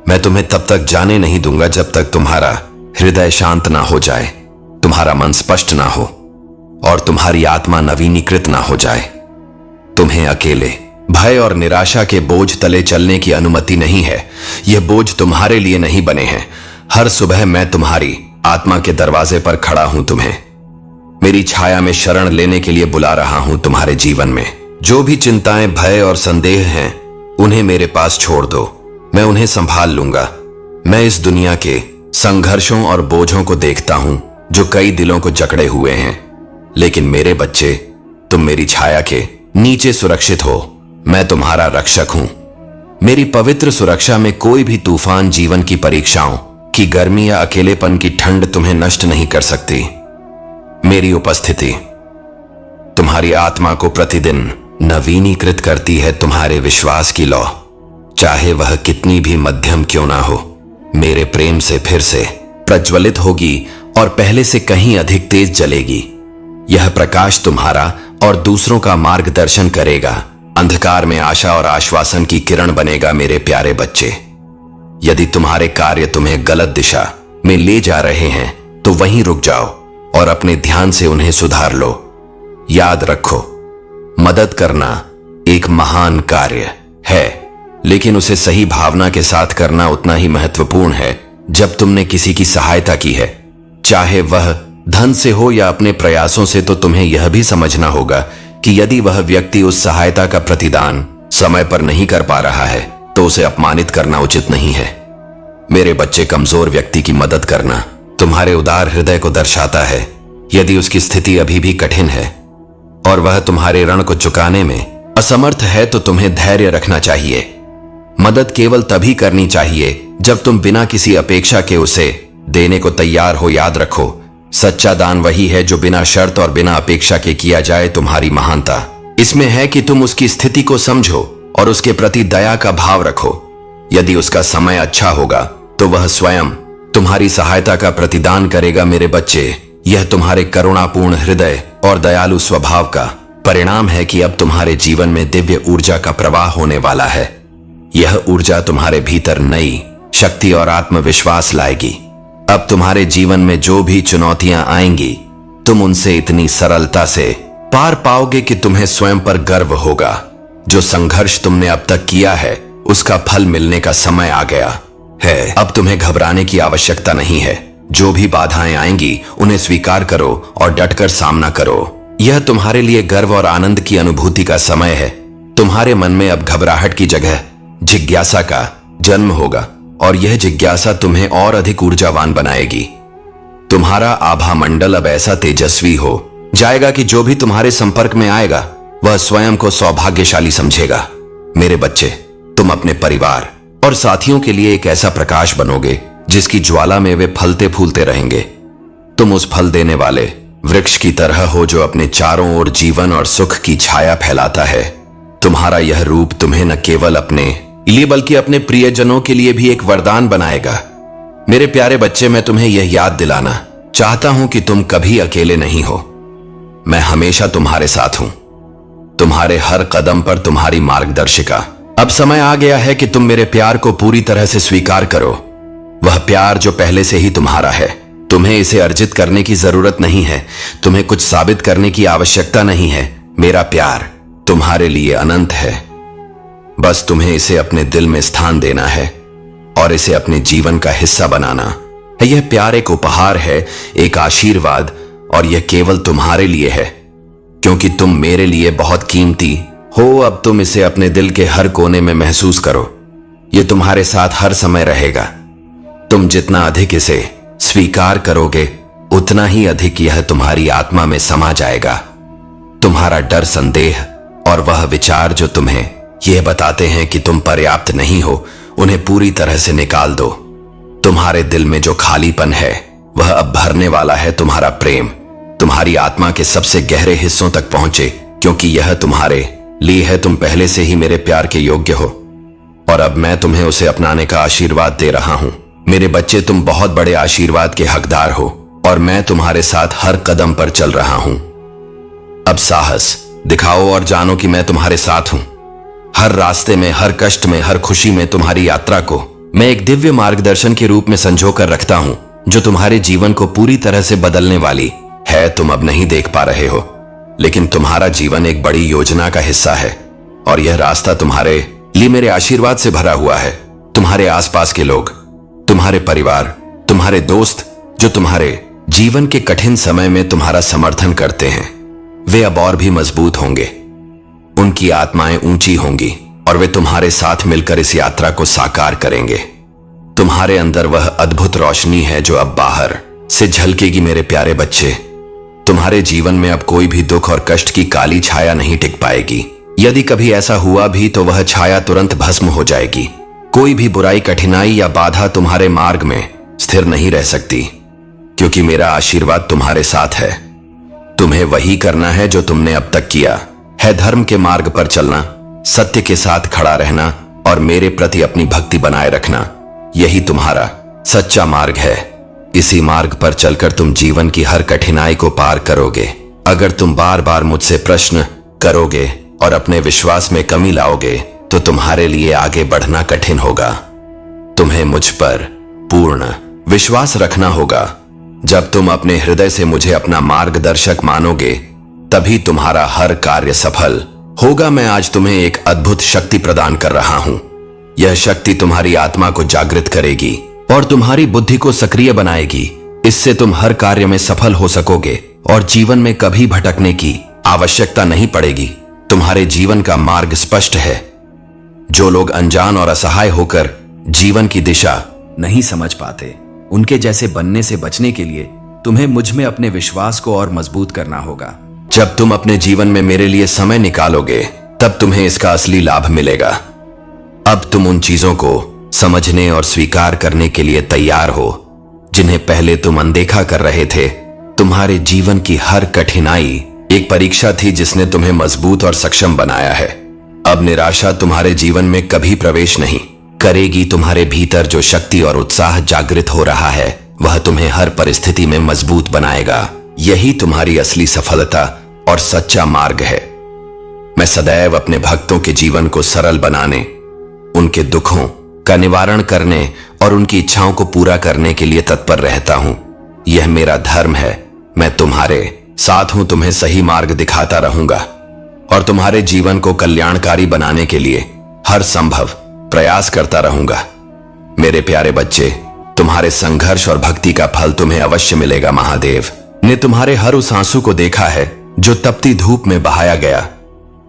मैं तुम्हें तब तक जाने नहीं दूंगा जब तक तुम्हारा हृदय शांत ना हो जाए, तुम्हारा मन स्पष्ट ना हो और तुम्हारी आत्मा नवीनीकृत ना हो जाए। तुम्हें अकेले, भय और निराशा के बोझ तले चलने की अनुमति नहीं है। यह बोझ तुम्हारे लिए नहीं बने हैं। हर सुबह मैं तुम्हारी आत्मा के दरवाजे पर खड़ा हूं, तुम्हें मेरी छाया में शरण लेने के लिए बुला रहा हूं। तुम्हारे जीवन में जो भी चिंताएं, भय और संदेह हैं, उन्हें मेरे पास छोड़ दो। मैं उन्हें संभाल लूंगा। मैं इस दुनिया के संघर्षों और बोझों को देखता हूं जो कई दिलों को जकड़े हुए हैं, लेकिन मेरे बच्चे, तुम मेरी छाया के नीचे सुरक्षित हो। मैं तुम्हारा रक्षक हूं। मेरी पवित्र सुरक्षा में कोई भी तूफान, जीवन की परीक्षाओं की गर्मी या अकेलेपन की ठंड तुम्हें नष्ट नहीं कर सकती। मेरी उपस्थिति तुम्हारी आत्मा को प्रतिदिन नवीनीकृत करती है। तुम्हारे विश्वास की लौ, चाहे वह कितनी भी मध्यम क्यों ना हो, मेरे प्रेम से फिर से प्रज्वलित होगी और पहले से कहीं अधिक तेज जलेगी। यह प्रकाश तुम्हारा और दूसरों का मार्गदर्शन करेगा, अंधकार में आशा और आश्वासन की किरण बनेगा। मेरे प्यारे बच्चे, यदि तुम्हारे कार्य तुम्हें गलत दिशा में ले जा रहे हैं तो वहीं रुक जाओ और अपने ध्यान से उन्हें सुधार लो। याद रखो, मदद करना एक महान कार्य है, लेकिन उसे सही भावना के साथ करना उतना ही महत्वपूर्ण है। जब तुमने किसी की सहायता की है, चाहे वह धन से हो या अपने प्रयासों से, तो तुम्हें यह भी समझना होगा कि यदि वह व्यक्ति उस सहायता का प्रतिदान समय पर नहीं कर पा रहा है तो उसे अपमानित करना उचित नहीं है। मेरे बच्चे, कमजोर व्यक्ति की मदद करना तुम्हारे उदार हृदय को दर्शाता है। यदि उसकी स्थिति अभी भी कठिन है और वह तुम्हारे ऋण को चुकाने में असमर्थ है तो तुम्हें धैर्य रखना चाहिए। मदद केवल तभी करनी चाहिए जब तुम बिना किसी अपेक्षा के उसे देने को तैयार हो। याद रखो, सच्चा दान वही है जो बिना शर्त और बिना अपेक्षा के किया जाए। तुम्हारी महानता इसमें है कि तुम उसकी स्थिति को समझो और उसके प्रति दया का भाव रखो। यदि उसका समय अच्छा होगा तो वह स्वयं तुम्हारी सहायता का प्रतिदान करेगा। मेरे बच्चे, यह तुम्हारे करुणापूर्ण हृदय और दयालु स्वभाव का परिणाम है कि अब तुम्हारे जीवन में दिव्य ऊर्जा का प्रवाह होने वाला है। यह ऊर्जा तुम्हारे भीतर नई शक्ति और आत्मविश्वास लाएगी। अब तुम्हारे जीवन में जो भी चुनौतियां आएंगी, तुम उनसे इतनी सरलता से पार पाओगे कि तुम्हें स्वयं पर गर्व होगा। जो संघर्ष तुमने अब तक किया है, उसका फल मिलने का समय आ गया है। अब तुम्हें घबराने की आवश्यकता नहीं है। जो भी बाधाएं आएंगी, उन्हें स्वीकार करो और डटकर सामना करो। यह तुम्हारे लिए गर्व और आनंद की अनुभूति का समय है। तुम्हारे मन में अब घबराहट की जगह जिज्ञासा का जन्म होगा और यह जिज्ञासा तुम्हें और अधिक ऊर्जावान बनाएगी। तुम्हारा आभा मंडल अब ऐसा तेजस्वी हो जाएगा कि जो भी तुम्हारे संपर्क में आएगा वह स्वयं को सौभाग्यशाली समझेगा। मेरे बच्चे, तुम अपने परिवार और साथियों के लिए एक ऐसा प्रकाश बनोगे जिसकी ज्वाला में वे फलते फूलते रहेंगे। तुम उस फल देने वाले वृक्ष की तरह हो जो अपने चारों ओर जीवन और सुख की छाया फैलाता है। तुम्हारा यह रूप तुम्हें न केवल अपने लिए बल्कि अपने प्रियजनों के लिए भी एक वरदान बनाएगा। मेरे प्यारे बच्चे, मैं तुम्हें यह याद दिलाना चाहता हूं कि तुम कभी अकेले नहीं हो। मैं हमेशा तुम्हारे साथ हूं, तुम्हारे हर कदम पर तुम्हारी मार्गदर्शिका। अब समय आ गया है कि तुम मेरे प्यार को पूरी तरह से स्वीकार करो। वह प्यार जो पहले से ही तुम्हारा है। तुम्हें इसे अर्जित करने की जरूरत नहीं है, तुम्हें कुछ साबित करने की आवश्यकता नहीं है। मेरा प्यार तुम्हारे लिए अनंत है। बस तुम्हें इसे अपने दिल में स्थान देना है और इसे अपने जीवन का हिस्सा बनाना है। यह प्यार एक उपहार है, एक आशीर्वाद, और यह केवल तुम्हारे लिए है क्योंकि तुम मेरे लिए बहुत कीमती हो, अब तुम इसे अपने दिल के हर कोने में महसूस करो। ये तुम्हारे साथ हर समय रहेगा। तुम जितना अधिक इसे स्वीकार करोगे, उतना ही अधिक यह तुम्हारी आत्मा में समा जाएगा। तुम्हारा डर, संदेह और वह विचार जो तुम्हें यह बताते हैं कि तुम पर्याप्त नहीं हो, उन्हें पूरी तरह से निकाल दो। तुम्हारे दिल में जो खालीपन है, वह अब भरने वाला है। तुम्हारा प्रेम तुम्हारी आत्मा के सबसे गहरे हिस्सों तक पहुंचे, क्योंकि यह तुम्हारे लिए है। तुम पहले से ही मेरे प्यार के योग्य हो और अब मैं तुम्हें उसे अपनाने का आशीर्वाद दे रहा हूं। मेरे बच्चे, तुम बहुत बड़े आशीर्वाद के हकदार हो और मैं तुम्हारे साथ हर कदम पर चल रहा हूं। अब साहस दिखाओ और जानो कि मैं तुम्हारे साथ हूं। हर रास्ते में, हर कष्ट में, हर खुशी में तुम्हारी यात्रा को मैं एक दिव्य मार्गदर्शन के रूप में संजोकर रखता हूं, जो तुम्हारे जीवन को पूरी तरह से बदलने वाली है। तुम अब नहीं देख पा रहे हो, लेकिन तुम्हारा जीवन एक बड़ी योजना का हिस्सा है और यह रास्ता तुम्हारे लिए मेरे आशीर्वाद से भरा हुआ है। तुम्हारे आसपास के लोग, तुम्हारे परिवार, तुम्हारे दोस्त, जो तुम्हारे जीवन के कठिन समय में तुम्हारा समर्थन करते हैं, वे अब और भी मजबूत होंगे। उनकी आत्माएं ऊंची होंगी और वे तुम्हारे साथ मिलकर इस यात्रा को साकार करेंगे। तुम्हारे अंदर वह अद्भुत रोशनी है जो अब बाहर से झलकेगी। मेरे प्यारे बच्चे, तुम्हारे जीवन में अब कोई भी दुख और कष्ट की काली छाया नहीं टिक पाएगी। यदि कभी ऐसा हुआ भी तो वह छाया तुरंत भस्म हो जाएगी। कोई भी बुराई, कठिनाई या बाधा तुम्हारे मार्ग में स्थिर नहीं रह सकती, क्योंकि मेरा आशीर्वाद तुम्हारे साथ है। तुम्हें वही करना है जो तुमने अब तक किया है। धर्म के मार्ग पर चलना, सत्य के साथ खड़ा रहना और मेरे प्रति अपनी भक्ति बनाए रखना, यही तुम्हारा सच्चा मार्ग है। इसी मार्ग पर चलकर तुम जीवन की हर कठिनाई को पार करोगे। अगर तुम बार बार मुझसे प्रश्न करोगे और अपने विश्वास में कमी लाओगे, तो तुम्हारे लिए आगे बढ़ना कठिन होगा। तुम्हें मुझ पर पूर्ण विश्वास रखना होगा। जब तुम अपने हृदय से मुझे अपना मार्गदर्शक मानोगे, तभी तुम्हारा हर कार्य सफल होगा। मैं आज तुम्हें एक अद्भुत शक्ति प्रदान कर रहा हूं। यह शक्ति तुम्हारी आत्मा को जागृत करेगी और तुम्हारी बुद्धि को सक्रिय बनाएगी। इससे तुम हर कार्य में सफल हो सकोगे और जीवन में कभी भटकने की आवश्यकता नहीं पड़ेगी। तुम्हारे जीवन का मार्ग स्पष्ट है। जो लोग अनजान और असहाय होकर जीवन की दिशा नहीं समझ पाते, उनके जैसे बनने से बचने के लिए तुम्हें मुझ में अपने विश्वास को और मजबूत करना होगा। जब तुम अपने जीवन में मेरे लिए समय निकालोगे, तब तुम्हें इसका असली लाभ मिलेगा। अब तुम उन चीजों को समझने और स्वीकार करने के लिए तैयार हो जिन्हें पहले तुम अनदेखा कर रहे थे। तुम्हारे जीवन की हर कठिनाई एक परीक्षा थी जिसने तुम्हें मजबूत और सक्षम बनाया है। अब निराशा तुम्हारे जीवन में कभी प्रवेश नहीं करेगी। तुम्हारे भीतर जो शक्ति और उत्साह जागृत हो रहा है, वह तुम्हें हर परिस्थिति में मजबूत बनाएगा। यही तुम्हारी असली सफलता और सच्चा मार्ग है। मैं सदैव अपने भक्तों के जीवन को सरल बनाने, उनके दुखों का निवारण करने और उनकी इच्छाओं को पूरा करने के लिए तत्पर रहता हूं। यह मेरा धर्म है। मैं तुम्हारे साथ हूं, तुम्हें सही मार्ग दिखाता रहूंगा और तुम्हारे जीवन को कल्याणकारी बनाने के लिए हर संभव प्रयास करता रहूंगा। मेरे प्यारे बच्चे, तुम्हारे संघर्ष और भक्ति का फल तुम्हें अवश्य मिलेगा। महादेव ने तुम्हारे हर उस आंसू को देखा है जो तपती धूप में बहाया गया।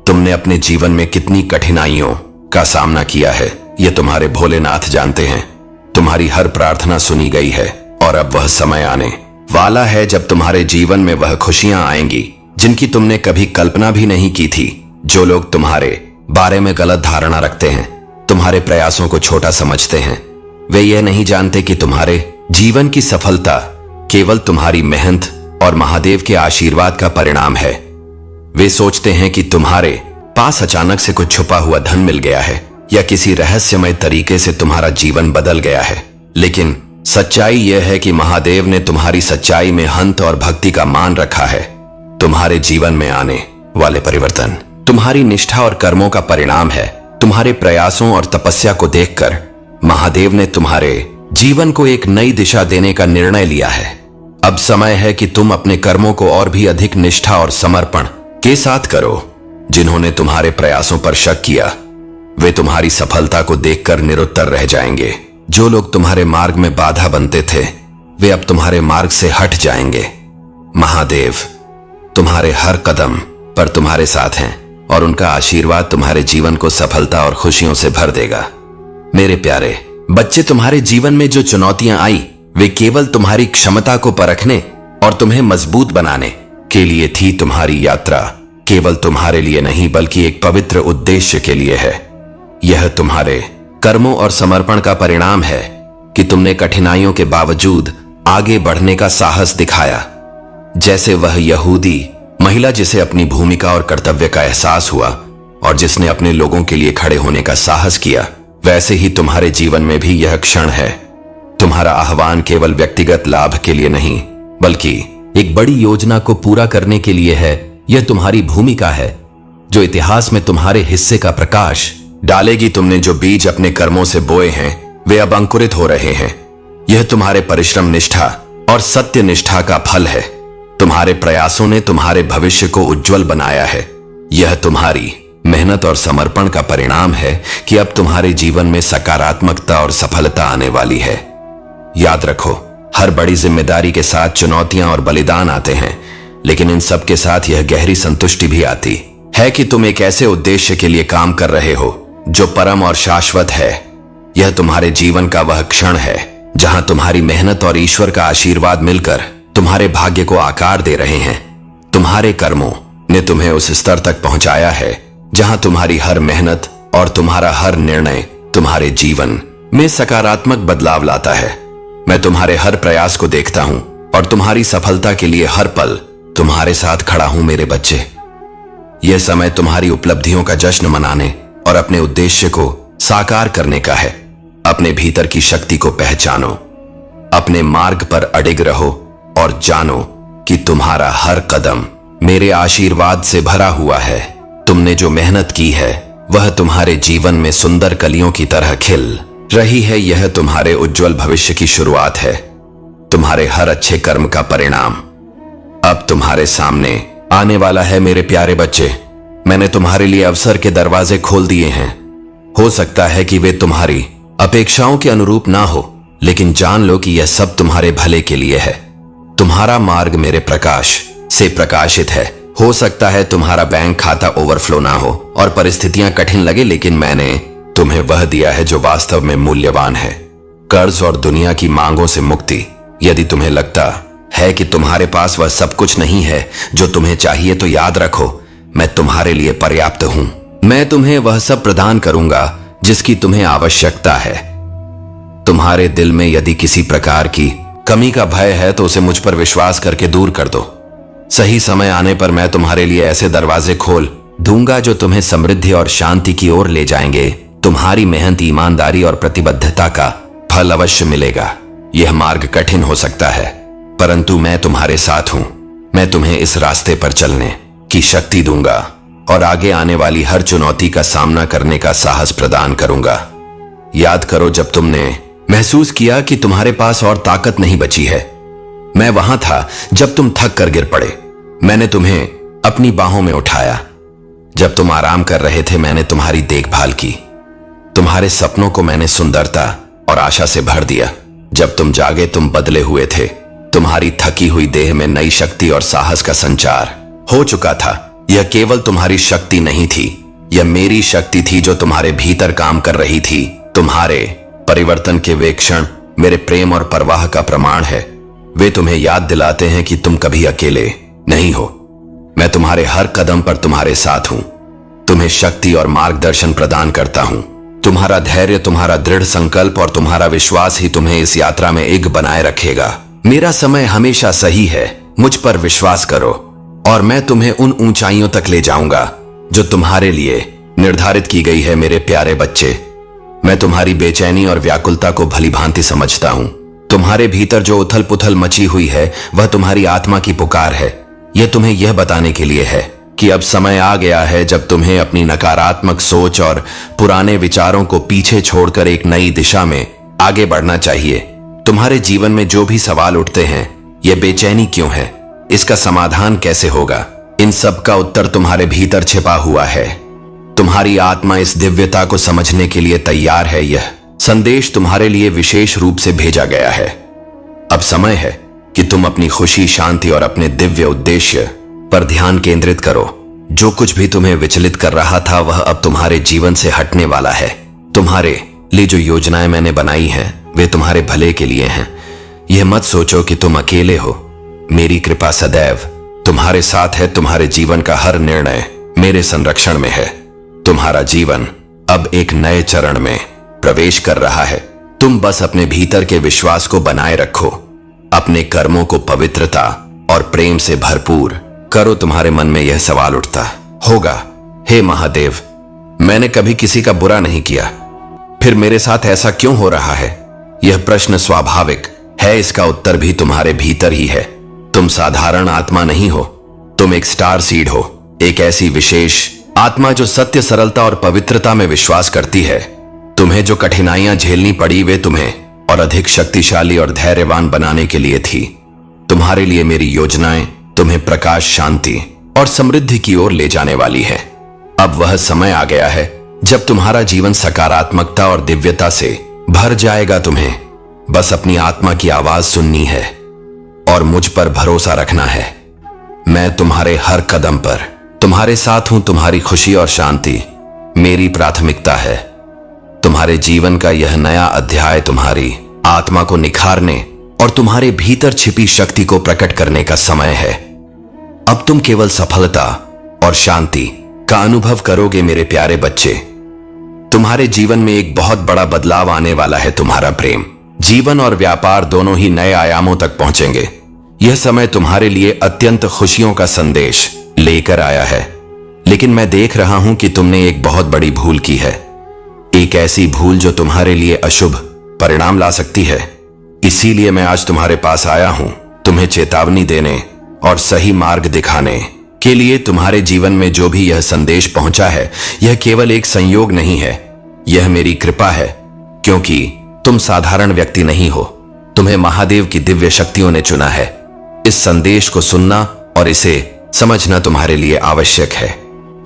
तुमने अपने जीवन में कितनी कठिनाइयों का सामना किया है, यह तुम्हारे भोलेनाथ जानते हैं। तुम्हारी हर प्रार्थना सुनी गई है और अब वह समय आने वाला है जब तुम्हारे जीवन में वह खुशियां आएंगी जिनकी तुमने कभी कल्पना भी नहीं की थी। जो लोग तुम्हारे बारे में गलत धारणा रखते हैं, तुम्हारे प्रयासों को छोटा समझते हैं, वे यह नहीं जानते कि तुम्हारे जीवन की सफलता केवल तुम्हारी मेहनत और महादेव के आशीर्वाद का परिणाम है। वे सोचते हैं कि तुम्हारे पास अचानक से कुछ छुपा हुआ धन मिल गया है या किसी रहस्यमय तरीके से तुम्हारा जीवन बदल गया है। लेकिन सच्चाई यह है कि महादेव ने तुम्हारी सच्चाई में हंत और भक्ति का मान रखा है। तुम्हारे जीवन में आने वाले परिवर्तन तुम्हारी निष्ठा और कर्मों का परिणाम है। तुम्हारे प्रयासों और तपस्या को देखकर महादेव ने तुम्हारे जीवन को एक नई दिशा देने का निर्णय लिया है। अब समय है कि तुम अपने कर्मों को और भी अधिक निष्ठा और समर्पण के साथ करो। जिन्होंने तुम्हारे प्रयासों पर शक किया, वे तुम्हारी सफलता को देखकर निरुत्तर रह जाएंगे। जो लोग तुम्हारे मार्ग में बाधा बनते थे, वे अब तुम्हारे मार्ग से हट जाएंगे। महादेव तुम्हारे हर कदम पर तुम्हारे साथ हैं। और उनका आशीर्वाद तुम्हारे जीवन को सफलता और खुशियों से भर देगा। मेरे प्यारे बच्चे, तुम्हारे जीवन में जो चुनौतियां आई वे केवल तुम्हारी क्षमता को परखने और तुम्हें मजबूत बनाने के लिए थी। तुम्हारी यात्रा केवल तुम्हारे लिए नहीं बल्कि एक पवित्र उद्देश्य के लिए है। यह तुम्हारे कर्मों और समर्पण का परिणाम है कि तुमने कठिनाइयों के बावजूद आगे बढ़ने का साहस दिखाया। जैसे वह यहूदी महिला जिसे अपनी भूमिका और कर्तव्य का एहसास हुआ और जिसने अपने लोगों के लिए खड़े होने का साहस किया, वैसे ही तुम्हारे जीवन में भी यह क्षण है। तुम्हारा आह्वान केवल व्यक्तिगत लाभ के लिए नहीं बल्कि एक बड़ी योजना को पूरा करने के लिए है। यह तुम्हारी भूमिका है जो इतिहास में तुम्हारे हिस्से का प्रकाश डालेगी। तुमने जो बीज अपने कर्मों से बोए हैं वे अब अंकुरित हो रहे हैं। यह तुम्हारे परिश्रम, निष्ठा और सत्य निष्ठा का फल है। तुम्हारे प्रयासों ने तुम्हारे भविष्य को उज्जवल बनाया है। यह तुम्हारी मेहनत और समर्पण का परिणाम है कि अब तुम्हारे जीवन में सकारात्मकता और सफलता आने वाली है। याद रखो, हर बड़ी जिम्मेदारी के साथ चुनौतियां और बलिदान आते हैं, लेकिन इन सब के साथ यह गहरी संतुष्टि भी आती है कि तुम एक ऐसे उद्देश्य के लिए काम कर रहे हो जो परम और शाश्वत है। यह तुम्हारे जीवन का वह क्षण है जहां तुम्हारी मेहनत और ईश्वर का आशीर्वाद मिलकर तुम्हारे भाग्य को आकार दे रहे हैं। तुम्हारे कर्मों ने तुम्हें उस स्तर तक पहुंचाया है जहां तुम्हारी हर मेहनत और तुम्हारा हर निर्णय तुम्हारे जीवन में सकारात्मक बदलाव लाता है। मैं तुम्हारे हर प्रयास को देखता हूं और तुम्हारी सफलता के लिए हर पल तुम्हारे साथ खड़ा हूं। मेरे बच्चे, यह समय तुम्हारी उपलब्धियों का जश्न मनाने और अपने उद्देश्य को साकार करने का है। अपने भीतर की शक्ति को पहचानो, अपने मार्ग पर अडिग रहो और जानो कि तुम्हारा हर कदम मेरे आशीर्वाद से भरा हुआ है। तुमने जो मेहनत की है वह तुम्हारे जीवन में सुंदर कलियों की तरह खिल रही है। यह तुम्हारे उज्जवल भविष्य की शुरुआत है, तुम्हारे हर अच्छे कर्म का परिणाम अब तुम्हारे सामने आने वाला है। मेरे प्यारे बच्चे, मैंने तुम्हारे लिए अवसर के दरवाजे खोल दिए हैं। हो सकता है कि वे तुम्हारी अपेक्षाओं के अनुरूप ना हो, लेकिन जान लो कि यह सब तुम्हारे भले के लिए है। तुम्हारा मार्ग मेरे प्रकाश से प्रकाशित है। हो सकता है तुम्हारा बैंक खाता ओवरफ्लो ना हो और परिस्थितियां कठिन लगे, लेकिन मैंने तुम्हें वह दिया है जो वास्तव में मूल्यवान है, कर्ज और दुनिया की मांगों से मुक्ति। यदि तुम्हें लगता है कि तुम्हारे पास वह सब कुछ नहीं है जो तुम्हें चाहिए, तो याद रखो, मैं तुम्हारे लिए पर्याप्त हूं। मैं तुम्हें वह सब प्रदान करूंगा जिसकी तुम्हें आवश्यकता है। तुम्हारे दिल में यदि किसी प्रकार की कमी का भय है तो उसे मुझ पर विश्वास करके दूर कर दो। सही समय आने पर मैं तुम्हारे लिए ऐसे दरवाजे खोल दूंगा जो तुम्हें समृद्धि और शांति की ओर ले जाएंगे। तुम्हारी मेहनत, ईमानदारी और प्रतिबद्धता का फल अवश्य मिलेगा। यह मार्ग कठिन हो सकता है, परंतु मैं तुम्हारे साथ हूं। मैं तुम्हें इस रास्ते पर चलने की शक्ति दूंगा और आगे आने वाली हर चुनौती का सामना करने का साहस प्रदान करूंगा। याद करो, जब तुमने महसूस किया कि तुम्हारे पास और ताकत नहीं बची है, मैं वहां था जब तुम थक कर गिर पड़े। मैंने तुम्हें अपनी बाहों में उठाया। जब तुम आराम कर रहे थे, मैंने तुम्हारी देखभाल की। तुम्हारे सपनों को मैंने सुंदरता और आशा से भर दिया। जब तुम जागे, तुम बदले हुए थे। तुम्हारी थकी हुई देह में नई शक्ति और साहस का संचार हो चुका था। यह केवल तुम्हारी शक्ति नहीं थी, यह मेरी शक्ति थी जो तुम्हारे भीतर काम कर रही थी। तुम्हारे परिवर्तन के वे क्षण मेरे प्रेम और परवाह का प्रमाण है। वे तुम्हें याद दिलाते हैं कि तुम कभी अकेले नहीं हो। मैं तुम्हारे हर कदम पर तुम्हारे साथ हूं। तुम्हें शक्ति और मार्गदर्शन प्रदान करता हूं। तुम्हारा धैर्य, तुम्हारा दृढ़ संकल्प और तुम्हारा विश्वास ही तुम्हें इस यात्रा में एक बनाए रखेगा। मेरा समय हमेशा सही है। मुझ पर विश्वास करो और मैं तुम्हें उन ऊंचाइयों तक ले जाऊंगा जो तुम्हारे लिए निर्धारित की गई है। मेरे प्यारे बच्चे, मैं तुम्हारी बेचैनी और व्याकुलता को भली भांति समझता हूं। तुम्हारे भीतर जो उथल पुथल मची हुई है वह तुम्हारी आत्मा की पुकार है। यह तुम्हें यह बताने के लिए है कि अब समय आ गया है जब तुम्हें अपनी नकारात्मक सोच और पुराने विचारों को पीछे छोड़कर एक नई दिशा में आगे बढ़ना चाहिए। तुम्हारे जीवन में जो भी सवाल उठते हैं, यह बेचैनी क्यों है, इसका समाधान कैसे होगा, इन सब का उत्तर तुम्हारे भीतर छिपा हुआ है। तुम्हारी आत्मा इस दिव्यता को समझने के लिए तैयार है। यह संदेश तुम्हारे लिए विशेष रूप से भेजा गया है। अब समय है कि तुम अपनी खुशी, शांति और अपने दिव्य उद्देश्य पर ध्यान केंद्रित करो। जो कुछ भी तुम्हें विचलित कर रहा था वह अब तुम्हारे जीवन से हटने वाला है। तुम्हारे लिए जो योजनाएं मैंने बनाई हैं वे तुम्हारे भले के लिए हैं। यह मत सोचो कि तुम अकेले हो। मेरी कृपा सदैव तुम्हारे साथ है। तुम्हारे जीवन का हर निर्णय मेरे संरक्षण में है। तुम्हारा जीवन अब एक नए चरण में प्रवेश कर रहा है। तुम बस अपने भीतर के विश्वास को बनाए रखो। अपने कर्मों को पवित्रता और प्रेम से भरपूर करो। तुम्हारे मन में यह सवाल उठता होगा, हे महादेव, मैंने कभी किसी का बुरा नहीं किया, फिर मेरे साथ ऐसा क्यों हो रहा है? यह प्रश्न स्वाभाविक है। इसका उत्तर भी तुम्हारे भीतर ही है। तुम साधारण आत्मा नहीं हो, तुम एक स्टार सीड हो, एक ऐसी विशेष आत्मा जो सत्य, सरलता और पवित्रता में विश्वास करती है। तुम्हें जो कठिनाइयां झेलनी पड़ी वे तुम्हें और अधिक शक्तिशाली और धैर्यवान बनाने के लिए थी। तुम्हारे लिए मेरी योजनाएं तुम्हें प्रकाश, शांति और समृद्धि की ओर ले जाने वाली है। अब वह समय आ गया है जब तुम्हारा जीवन सकारात्मकता और दिव्यता से भर जाएगा। तुम्हें बस अपनी आत्मा की आवाज सुननी है और मुझ पर भरोसा रखना है। मैं तुम्हारे हर कदम पर तुम्हारे साथ हूं। तुम्हारी खुशी और शांति मेरी प्राथमिकता है। तुम्हारे जीवन का यह नया अध्याय तुम्हारी आत्मा को निखारने और तुम्हारे भीतर छिपी शक्ति को प्रकट करने का समय है। अब तुम केवल सफलता और शांति का अनुभव करोगे मेरे प्यारे बच्चे। तुम्हारे जीवन में एक बहुत बड़ा बदलाव आने वाला है। तुम्हारा प्रेम, जीवन और व्यापार दोनों ही नए आयामों तक पहुंचेंगे। यह समय तुम्हारे लिए अत्यंत खुशियों का संदेश लेकर आया है। लेकिन मैं देख रहा हूं कि तुमने एक बहुत बड़ी भूल की है। एक ऐसी भूल जो तुम्हारे लिए अशुभ परिणाम ला सकती है। इसीलिए मैं आज तुम्हारे पास आया हूं, तुम्हें चेतावनी देने और सही मार्ग दिखाने के लिए। तुम्हारे जीवन में जो भी यह संदेश पहुंचा है यह केवल एक संयोग नहीं है, यह मेरी कृपा है। क्योंकि तुम साधारण व्यक्ति नहीं हो, तुम्हें महादेव की दिव्य शक्तियों ने चुना है। इस संदेश को सुनना और इसे समझना तुम्हारे लिए आवश्यक है।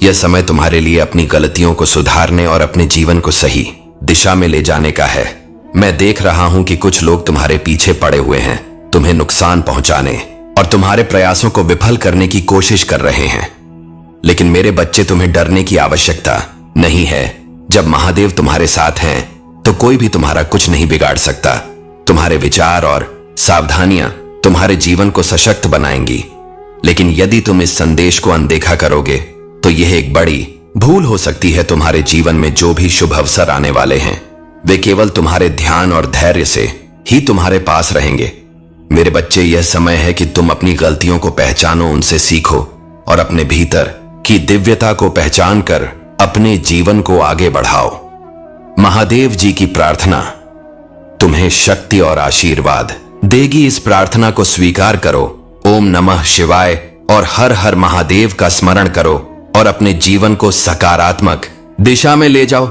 यह समय तुम्हारे लिए अपनी गलतियों को सुधारने और अपने जीवन को सही दिशा में ले जाने का है। मैं देख रहा हूं कि कुछ लोग तुम्हारे पीछे पड़े हुए हैं, तुम्हें नुकसान पहुंचाने और तुम्हारे प्रयासों को विफल करने की कोशिश कर रहे हैं। लेकिन मेरे बच्चे, तुम्हें डरने की आवश्यकता नहीं है। जब महादेव तुम्हारे साथ हैं तो कोई भी तुम्हारा कुछ नहीं बिगाड़ सकता। तुम्हारे विचार और सावधानियां तुम्हारे जीवन को सशक्त बनाएंगी। लेकिन यदि तुम इस संदेश को अनदेखा करोगे तो यह एक बड़ी भूल हो सकती है। तुम्हारे जीवन में जो भी शुभ अवसर आने वाले हैं वे केवल तुम्हारे ध्यान और धैर्य से ही तुम्हारे पास रहेंगे। मेरे बच्चे, यह समय है कि तुम अपनी गलतियों को पहचानो, उनसे सीखो और अपने भीतर की दिव्यता को पहचान कर अपने जीवन को आगे बढ़ाओ। महादेव जी की प्रार्थना तुम्हें शक्ति और आशीर्वाद देगी। इस प्रार्थना को स्वीकार करो। ओम नमः शिवाय और हर हर महादेव का स्मरण करो और अपने जीवन को सकारात्मक दिशा में ले जाओ।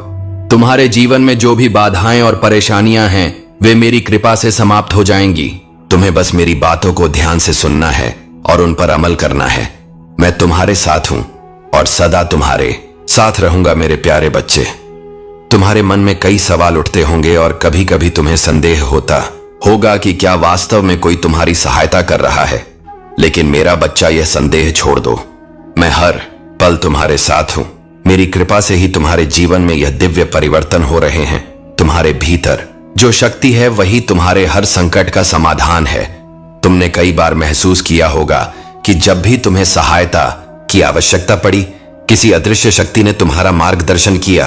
तुम्हारे जीवन में जो भी बाधाएं और परेशानियां हैं वे मेरी कृपा से समाप्त हो जाएंगी। तुम्हें बस मेरी बातों को ध्यान से सुनना है और उन पर अमल करना है। मैं तुम्हारे साथ हूं और सदा तुम्हारे साथ रहूंगा। मेरे प्यारे बच्चे, तुम्हारे मन में कई सवाल उठते होंगे और कभी कभी तुम्हें संदेह होता होगा कि क्या वास्तव में कोई तुम्हारी सहायता कर रहा है। लेकिन मेरा बच्चा, यह संदेह छोड़ दो। मैं हर पल तुम्हारे साथ हूं। मेरी कृपा से ही तुम्हारे जीवन में यह दिव्य परिवर्तन हो रहे हैं। तुम्हारे भीतर जो शक्ति है वही तुम्हारे हर संकट का समाधान है। तुमने कई बार महसूस किया होगा कि जब भी तुम्हें सहायता की आवश्यकता पड़ी, किसी अदृश्य शक्ति ने तुम्हारा मार्गदर्शन किया।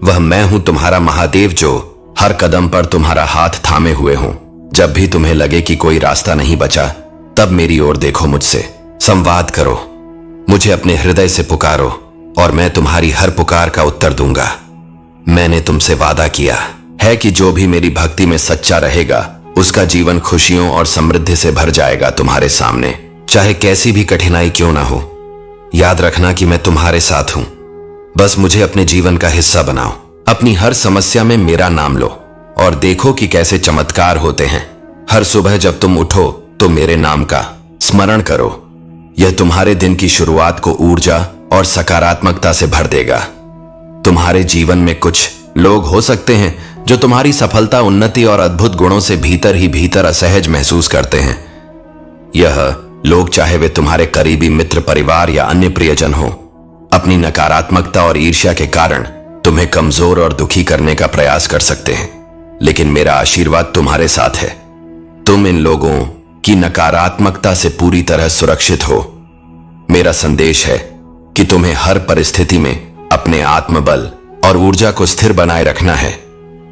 वह मैं हूं, तुम्हारा महादेव, जो हर कदम पर तुम्हारा हाथ थामे हुए हूं। जब भी तुम्हें लगे कि कोई रास्ता नहीं बचा, तब मेरी ओर देखो, मुझसे संवाद करो, मुझे अपने हृदय से पुकारो और मैं तुम्हारी हर पुकार का उत्तर दूंगा। मैंने तुमसे वादा किया है कि जो भी मेरी भक्ति में सच्चा रहेगा उसका जीवन खुशियों और समृद्धि से भर जाएगा। तुम्हारे सामने चाहे कैसी भी कठिनाई क्यों ना हो, याद रखना कि मैं तुम्हारे साथ हूं। बस मुझे अपने जीवन का हिस्सा बनाओ। अपनी हर समस्या में मेरा नाम लो और देखो कि कैसे चमत्कार होते हैं। हर सुबह जब तुम उठो तो मेरे नाम का स्मरण करो। यह तुम्हारे दिन की शुरुआत को ऊर्जा और सकारात्मकता से भर देगा। तुम्हारे जीवन में कुछ लोग हो सकते हैं जो तुम्हारी सफलता, उन्नति और अद्भुत गुणों से भीतर ही भीतर असहज महसूस करते हैं। यह लोग, चाहे वे तुम्हारे करीबी मित्र, परिवार या अन्य प्रियजन हो, अपनी नकारात्मकता और ईर्ष्या के कारण तुम्हें कमजोर और दुखी करने का प्रयास कर सकते हैं, लेकिन मेरा आशीर्वाद तुम्हारे साथ है। तुम इन लोगों की नकारात्मकता से पूरी तरह सुरक्षित हो। मेरा संदेश है कि तुम्हें हर परिस्थिति में अपने आत्मबल और ऊर्जा को स्थिर बनाए रखना है,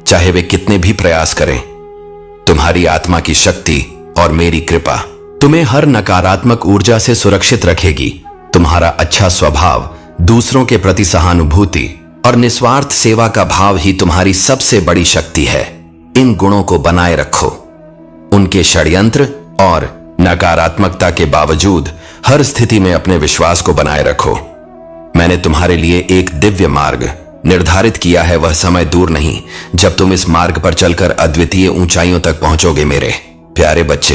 चाहे वे कितने भी प्रयास करें। तुम्हारी आत्मा की शक्ति और मेरी कृपा तुम्हें हर नकारात्मक ऊर्जा से सुरक्षित रखेगी। तुम्हारा अच्छा स्वभाव, दूसरों के प्रति सहानुभूति और निस्वार्थ सेवा का भाव ही तुम्हारी सबसे बड़ी शक्ति है। इन गुणों को बनाए रखो। उनके षड्यंत्र और नकारात्मकता के बावजूद हर स्थिति में अपने विश्वास को बनाए रखो। मैंने तुम्हारे लिए एक दिव्य मार्ग निर्धारित किया है। वह समय दूर नहीं जब तुम इस मार्ग पर चलकर अद्वितीय ऊंचाइयों तक पहुंचोगे। मेरे प्यारे बच्चे,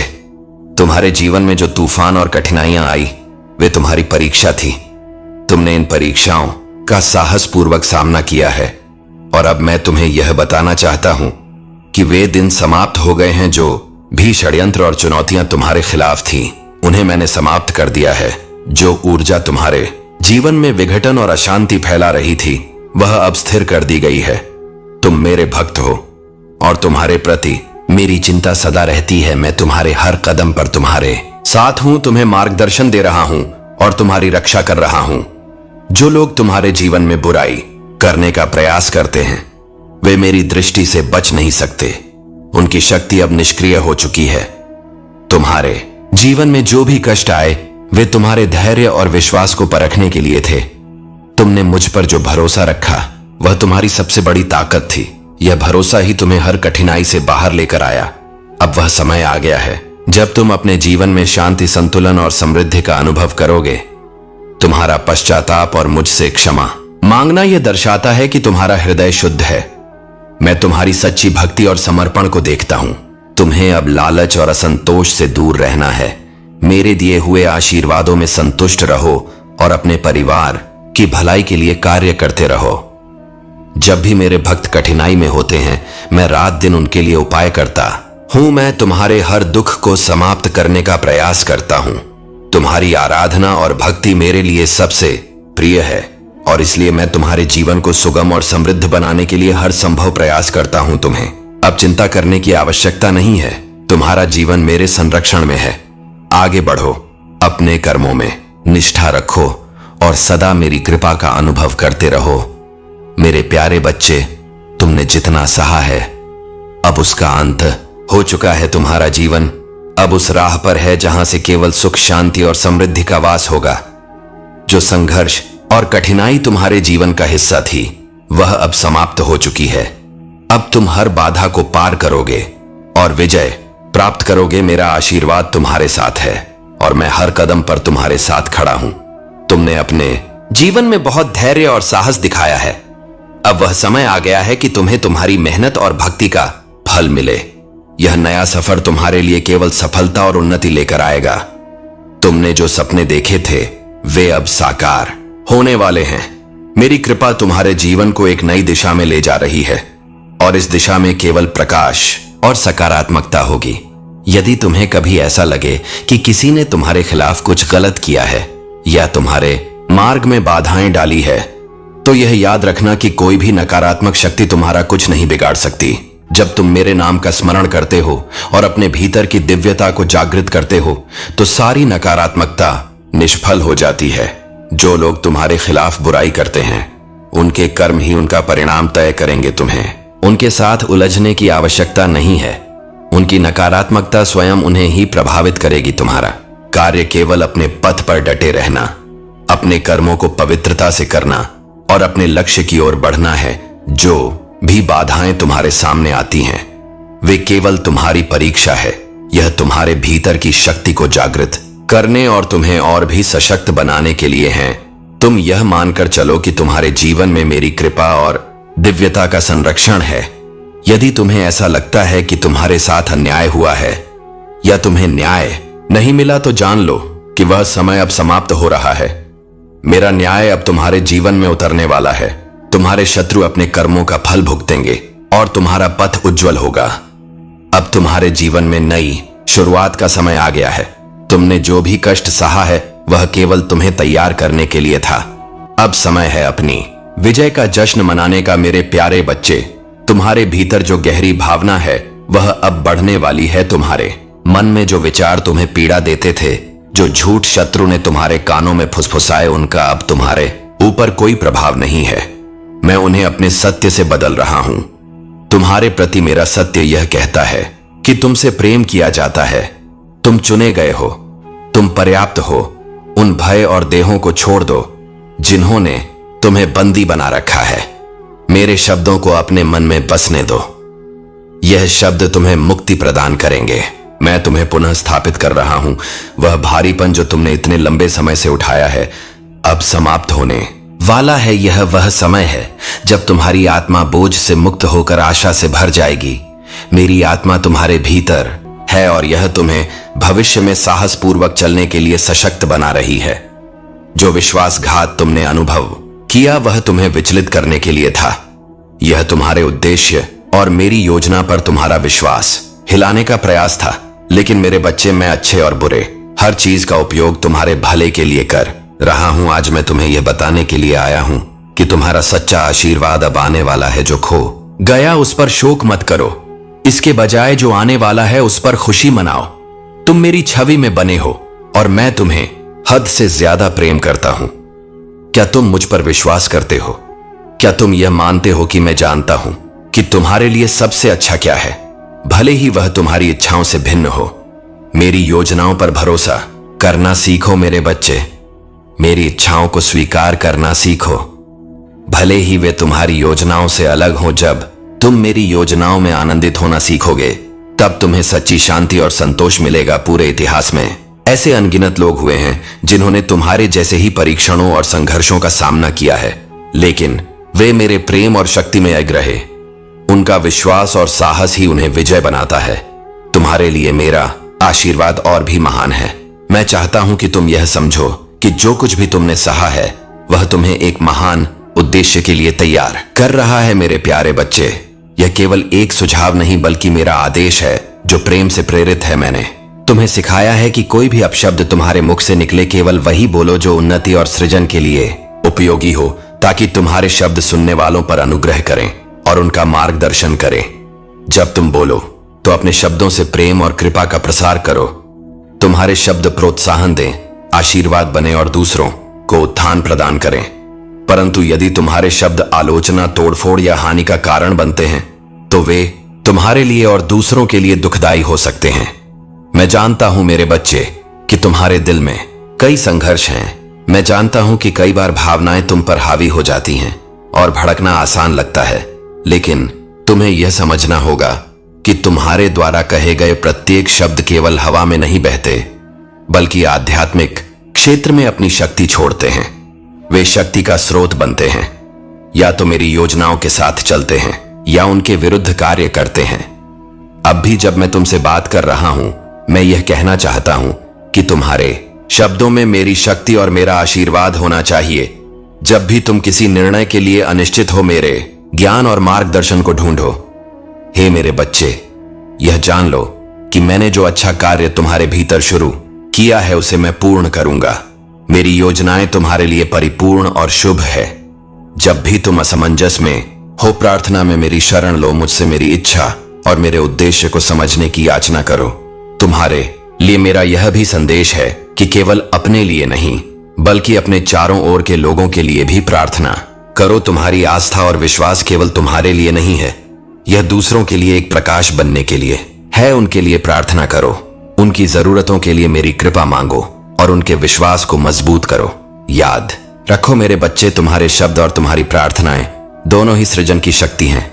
तुम्हारे जीवन में जो तूफान और कठिनाइयां आई वे तुम्हारी परीक्षा थी। तुमने इन परीक्षाओं का साहसपूर्वक सामना किया है और अब मैं तुम्हें यह बताना चाहता हूं कि वे दिन समाप्त हो गए हैं। जो भी षड्यंत्र और चुनौतियां तुम्हारे खिलाफ थीं, उन्हें मैंने समाप्त कर दिया है। जो ऊर्जा तुम्हारे जीवन में विघटन और अशांति फैला रही थी, वह अब स्थिर कर दी गई है। तुम मेरे भक्त हो और तुम्हारे प्रति मेरी चिंता सदा रहती है। मैं तुम्हारे हर कदम पर तुम्हारे साथ हूं, तुम्हें मार्गदर्शन दे रहा हूं और तुम्हारी रक्षा कर रहा हूं। जो लोग तुम्हारे जीवन में बुराई करने का प्रयास करते हैं, वे मेरी दृष्टि से बच नहीं सकते। उनकी शक्ति अब निष्क्रिय हो चुकी है। तुम्हारे जीवन में जो भी कष्ट आए, वे तुम्हारे धैर्य और विश्वास को परखने के लिए थे। तुमने मुझ पर जो भरोसा रखा, वह तुम्हारी सबसे बड़ी ताकत थी। यह भरोसा ही तुम्हें हर कठिनाई से बाहर लेकर आया। अब वह समय आ गया है जब तुम अपने जीवन में शांति, संतुलन और समृद्धि का अनुभव करोगे। तुम्हारा पश्चाताप और मुझसे क्षमा मांगना यह दर्शाता है कि तुम्हारा हृदय शुद्ध है। मैं तुम्हारी सच्ची भक्ति और समर्पण को देखता हूं। तुम्हें अब लालच और असंतोष से दूर रहना है। मेरे दिए हुए आशीर्वादों में संतुष्ट रहो और अपने परिवार की भलाई के लिए कार्य करते रहो। जब भी मेरे भक्त कठिनाई में होते हैं, मैं रात दिन उनके लिए उपाय करता हूं। मैं तुम्हारे हर दुख को समाप्त करने का प्रयास करता हूं। तुम्हारी आराधना और भक्ति मेरे लिए सबसे प्रिय है और इसलिए मैं तुम्हारे जीवन को सुगम और समृद्ध बनाने के लिए हर संभव प्रयास करता हूं। तुम्हें अब चिंता करने की आवश्यकता नहीं है। तुम्हारा जीवन मेरे संरक्षण में है। आगे बढ़ो, अपने कर्मों में निष्ठा रखो और सदा मेरी कृपा का अनुभव करते रहो। मेरे प्यारे बच्चे, तुमने जितना सहा है, अब उसका अंत हो चुका है। तुम्हारा जीवन अब उस राह पर है जहां से केवल सुख, शांति और समृद्धि का वास होगा। जो संघर्ष और कठिनाई तुम्हारे जीवन का हिस्सा थी, वह अब समाप्त हो चुकी है। अब तुम हर बाधा को पार करोगे और विजय प्राप्त करोगे। मेरा आशीर्वाद तुम्हारे साथ है और मैं हर कदम पर तुम्हारे साथ खड़ा हूं। तुमने अपने जीवन में बहुत धैर्य और साहस दिखाया है। अब वह समय आ गया है कि तुम्हें तुम्हारी मेहनत और भक्ति का फल मिले। यह नया सफर तुम्हारे लिए केवल सफलता और उन्नति लेकर आएगा। तुमने जो सपने देखे थे, वे अब साकार होने वाले हैं। मेरी कृपा तुम्हारे जीवन को एक नई दिशा में ले जा रही है और इस दिशा में केवल प्रकाश और सकारात्मकता होगी। यदि तुम्हें कभी ऐसा लगे कि किसी ने तुम्हारे खिलाफ कुछ गलत किया है या तुम्हारे मार्ग में बाधाएं डाली है, तो यह याद रखना कि कोई भी नकारात्मक शक्ति तुम्हारा कुछ नहीं बिगाड़ सकती। जब तुम मेरे नाम का स्मरण करते हो और अपने भीतर की दिव्यता को जागृत करते हो, तो सारी नकारात्मकता निष्फल हो जाती है। जो लोग तुम्हारे खिलाफ बुराई करते हैं, उनके कर्म ही उनका परिणाम तय करेंगे। तुम्हें उनके साथ उलझने की आवश्यकता नहीं है। उनकी नकारात्मकता स्वयं उन्हें ही प्रभावित करेगी। तुम्हारा कार्य केवल अपने पथ पर डटे रहना, अपने कर्मों को पवित्रता से करना और अपने लक्ष्य की ओर बढ़ना है। जो भी बाधाएं तुम्हारे सामने आती हैं, वे केवल तुम्हारी परीक्षा है। यह तुम्हारे भीतर की शक्ति को जागृत करने और तुम्हें और भी सशक्त बनाने के लिए हैं। तुम यह मानकर चलो कि तुम्हारे जीवन में मेरी कृपा और दिव्यता का संरक्षण है। यदि तुम्हें ऐसा लगता है कि तुम्हारे साथ अन्याय हुआ है या तुम्हें न्याय नहीं मिला, तो जान लो कि वह समय अब समाप्त हो रहा है। मेरा न्याय अब तुम्हारे जीवन में उतरने वाला है। तुम्हारे शत्रु अपने कर्मों का फल भुगतेंगे और तुम्हारा पथ उज्जवल होगा। अब तुम्हारे जीवन में नई शुरुआत का समय आ गया है। तुमने जो भी कष्ट सहा है, वह केवल तुम्हें तैयार करने के लिए था। अब समय है अपनी विजय का जश्न मनाने का। मेरे प्यारे बच्चे, तुम्हारे भीतर जो गहरी भावना है वह अब बढ़ने वाली है। तुम्हारे मन में जो विचार तुम्हें पीड़ा देते थे, जो झूठ शत्रु ने तुम्हारे कानों में फुसफुसाए, उनका अब तुम्हारे ऊपर कोई प्रभाव नहीं है। मैं उन्हें अपने सत्य से बदल रहा हूं। तुम्हारे प्रति मेरा सत्य यह कहता है कि तुमसे प्रेम किया जाता है। तुम चुने गए हो, तुम पर्याप्त हो। उन भय और देहों को छोड़ दो जिन्होंने तुम्हें बंदी बना रखा है। मेरे शब्दों को अपने मन में बसने दो। यह शब्द तुम्हें मुक्ति प्रदान करेंगे। मैं तुम्हें पुनः स्थापित कर रहा हूं। वह भारीपन जो तुमने इतने लंबे समय से उठाया है अब समाप्त होने वाला है। यह वह समय है जब तुम्हारी आत्मा बोझ से मुक्त होकर आशा से भर जाएगी। मेरी आत्मा तुम्हारे भीतर है और यह तुम्हें भविष्य में साहसपूर्वक चलने के लिए सशक्त बना रही है। जो विश्वासघात तुमने अनुभव किया वह तुम्हें विचलित करने के लिए था। यह तुम्हारे उद्देश्य और मेरी योजना पर तुम्हारा विश्वास हिलाने का प्रयास था। लेकिन मेरे बच्चे, मैं अच्छे और बुरे हर चीज का उपयोग तुम्हारे भले के लिए कर रहा हूं। आज मैं तुम्हें यह बताने के लिए आया हूं कि तुम्हारा सच्चा आशीर्वाद अब आने वाला है। जो खो गया उस पर शोक मत करो, इसके बजाय जो आने वाला है उस पर खुशी मनाओ। तुम मेरी छवि में बने हो और मैं तुम्हें हद से ज्यादा प्रेम करता हूं। क्या तुम मुझ पर विश्वास करते हो? क्या तुम यह मानते हो कि मैं जानता हूं कि तुम्हारे लिए सबसे अच्छा क्या है, भले ही वह तुम्हारी इच्छाओं से भिन्न हो? मेरी योजनाओं पर भरोसा करना सीखो मेरे बच्चे। मेरी इच्छाओं को स्वीकार करना सीखो, भले ही वे तुम्हारी योजनाओं से अलग हों। जब तुम मेरी योजनाओं में आनंदित होना सीखोगे तब तुम्हें सच्ची शांति और संतोष मिलेगा। पूरे इतिहास में ऐसे अनगिनत लोग हुए हैं जिन्होंने तुम्हारे जैसे ही परीक्षणों और संघर्षों का सामना किया है, लेकिन वे मेरे प्रेम और शक्ति में अग रहे। उनका विश्वास और साहस ही उन्हें विजय बनाता है। तुम्हारे लिए मेरा आशीर्वाद और भी महान है। मैं चाहता हूं कि तुम यह समझो कि जो कुछ भी तुमने सहा है वह तुम्हें एक महान उद्देश्य के लिए तैयार कर रहा है। मेरे प्यारे बच्चे, यह केवल एक सुझाव नहीं बल्कि मेरा आदेश है जो प्रेम से प्रेरित है। मैंने तुम्हें सिखाया है कि कोई भी अपशब्द तुम्हारे मुख से निकले केवल वही बोलो जो उन्नति और सृजन के लिए उपयोगी हो, ताकि तुम्हारे शब्द सुनने वालों पर अनुग्रह करें और उनका मार्गदर्शन करें। जब तुम बोलो तो अपने शब्दों से प्रेम और कृपा का प्रसार करो। तुम्हारे शब्द प्रोत्साहन दें, आशीर्वाद बने और दूसरों को उत्थान प्रदान करें। परंतु यदि तुम्हारे शब्द आलोचना, तोड़फोड़ या हानि का कारण बनते हैं तो वे तुम्हारे लिए और दूसरों के लिए दुखदायी हो सकते हैं। मैं जानता हूं मेरे बच्चे कि तुम्हारे दिल में कई संघर्ष हैं। मैं जानता हूं कि कई बार भावनाएं तुम पर हावी हो जाती हैं और भड़कना आसान लगता है, लेकिन तुम्हें यह समझना होगा कि तुम्हारे द्वारा कहे गए प्रत्येक शब्द केवल हवा में नहीं बहते, बल्कि आध्यात्मिक क्षेत्र में अपनी शक्ति छोड़ते हैं। वे शक्ति का स्रोत बनते हैं। या तो मेरी योजनाओं के साथ चलते हैं या उनके विरुद्ध कार्य करते हैं। अब भी जब मैं तुमसे बात कर रहा हूं, मैं यह कहना चाहता हूं कि तुम्हारे शब्दों में मेरी शक्ति और मेरा आशीर्वाद होना चाहिए। जब भी तुम किसी निर्णय के लिए अनिश्चित हो, मेरे ज्ञान और मार्गदर्शन को ढूंढो। हे मेरे बच्चे, यह जान लो कि मैंने जो अच्छा कार्य तुम्हारे भीतर शुरू किया है उसे मैं पूर्ण करूंगा। मेरी योजनाएं तुम्हारे लिए परिपूर्ण और शुभ है। जब भी तुम असमंजस में हो, प्रार्थना में मेरी शरण लो। मुझसे मेरी इच्छा और मेरे उद्देश्य को समझने की याचना करो। तुम्हारे लिए मेरा यह भी संदेश है कि केवल अपने लिए नहीं बल्कि अपने चारों ओर के लोगों के लिए भी प्रार्थना करो। तुम्हारी आस्था और विश्वास केवल तुम्हारे लिए नहीं है, यह दूसरों के लिए एक प्रकाश बनने के लिए है। उनके लिए प्रार्थना करो, उनकी जरूरतों के लिए मेरी कृपा मांगो और उनके विश्वास को मजबूत करो। याद रखो मेरे बच्चे, तुम्हारे शब्द और तुम्हारी प्रार्थनाएं दोनों ही सृजन की शक्ति हैं।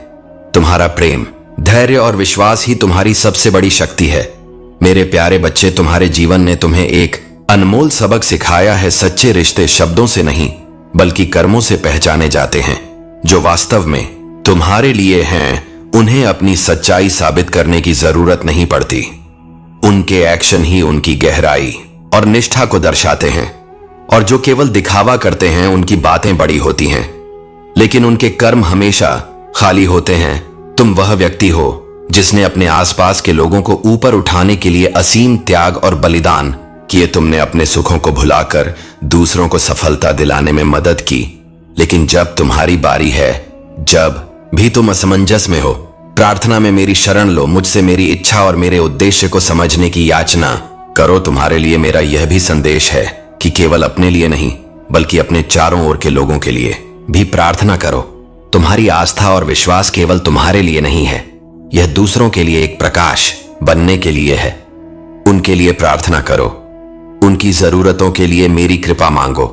तुम्हारा प्रेम, धैर्य और विश्वास ही तुम्हारी सबसे बड़ी शक्ति है। मेरे प्यारे बच्चे, तुम्हारे जीवन ने तुम्हें एक अनमोल सबक सिखाया है। सच्चे रिश्ते शब्दों से नहीं बल्कि कर्मों से पहचाने जाते हैं। जो वास्तव में तुम्हारे लिए हैं उन्हें अपनी सच्चाई साबित करने की जरूरत नहीं पड़ती। उनके एक्शन ही उनकी गहराई और निष्ठा को दर्शाते हैं। और जो केवल दिखावा करते हैं उनकी बातें बड़ी होती हैं, लेकिन उनके कर्म हमेशा खाली होते हैं। तुम वह व्यक्ति हो जिसने अपने आसपास के लोगों को ऊपर उठाने के लिए असीम त्याग और बलिदान किए। तुमने अपने सुखों को भुलाकर दूसरों को सफलता दिलाने में मदद की। लेकिन जब तुम्हारी बारी है, जब भी तुम असमंजस में हो, प्रार्थना में मेरी शरण लो, मुझसे मेरी इच्छा और मेरे उद्देश्य को समझने की याचना करो। तुम्हारे लिए मेरा यह भी संदेश है कि केवल अपने लिए नहीं बल्कि अपने चारों ओर के लोगों के लिए भी प्रार्थना करो। तुम्हारी आस्था और विश्वास केवल तुम्हारे लिए नहीं है, यह दूसरों के लिए एक प्रकाश बनने के लिए है। उनके लिए प्रार्थना करो, उनकी जरूरतों के लिए मेरी कृपा मांगो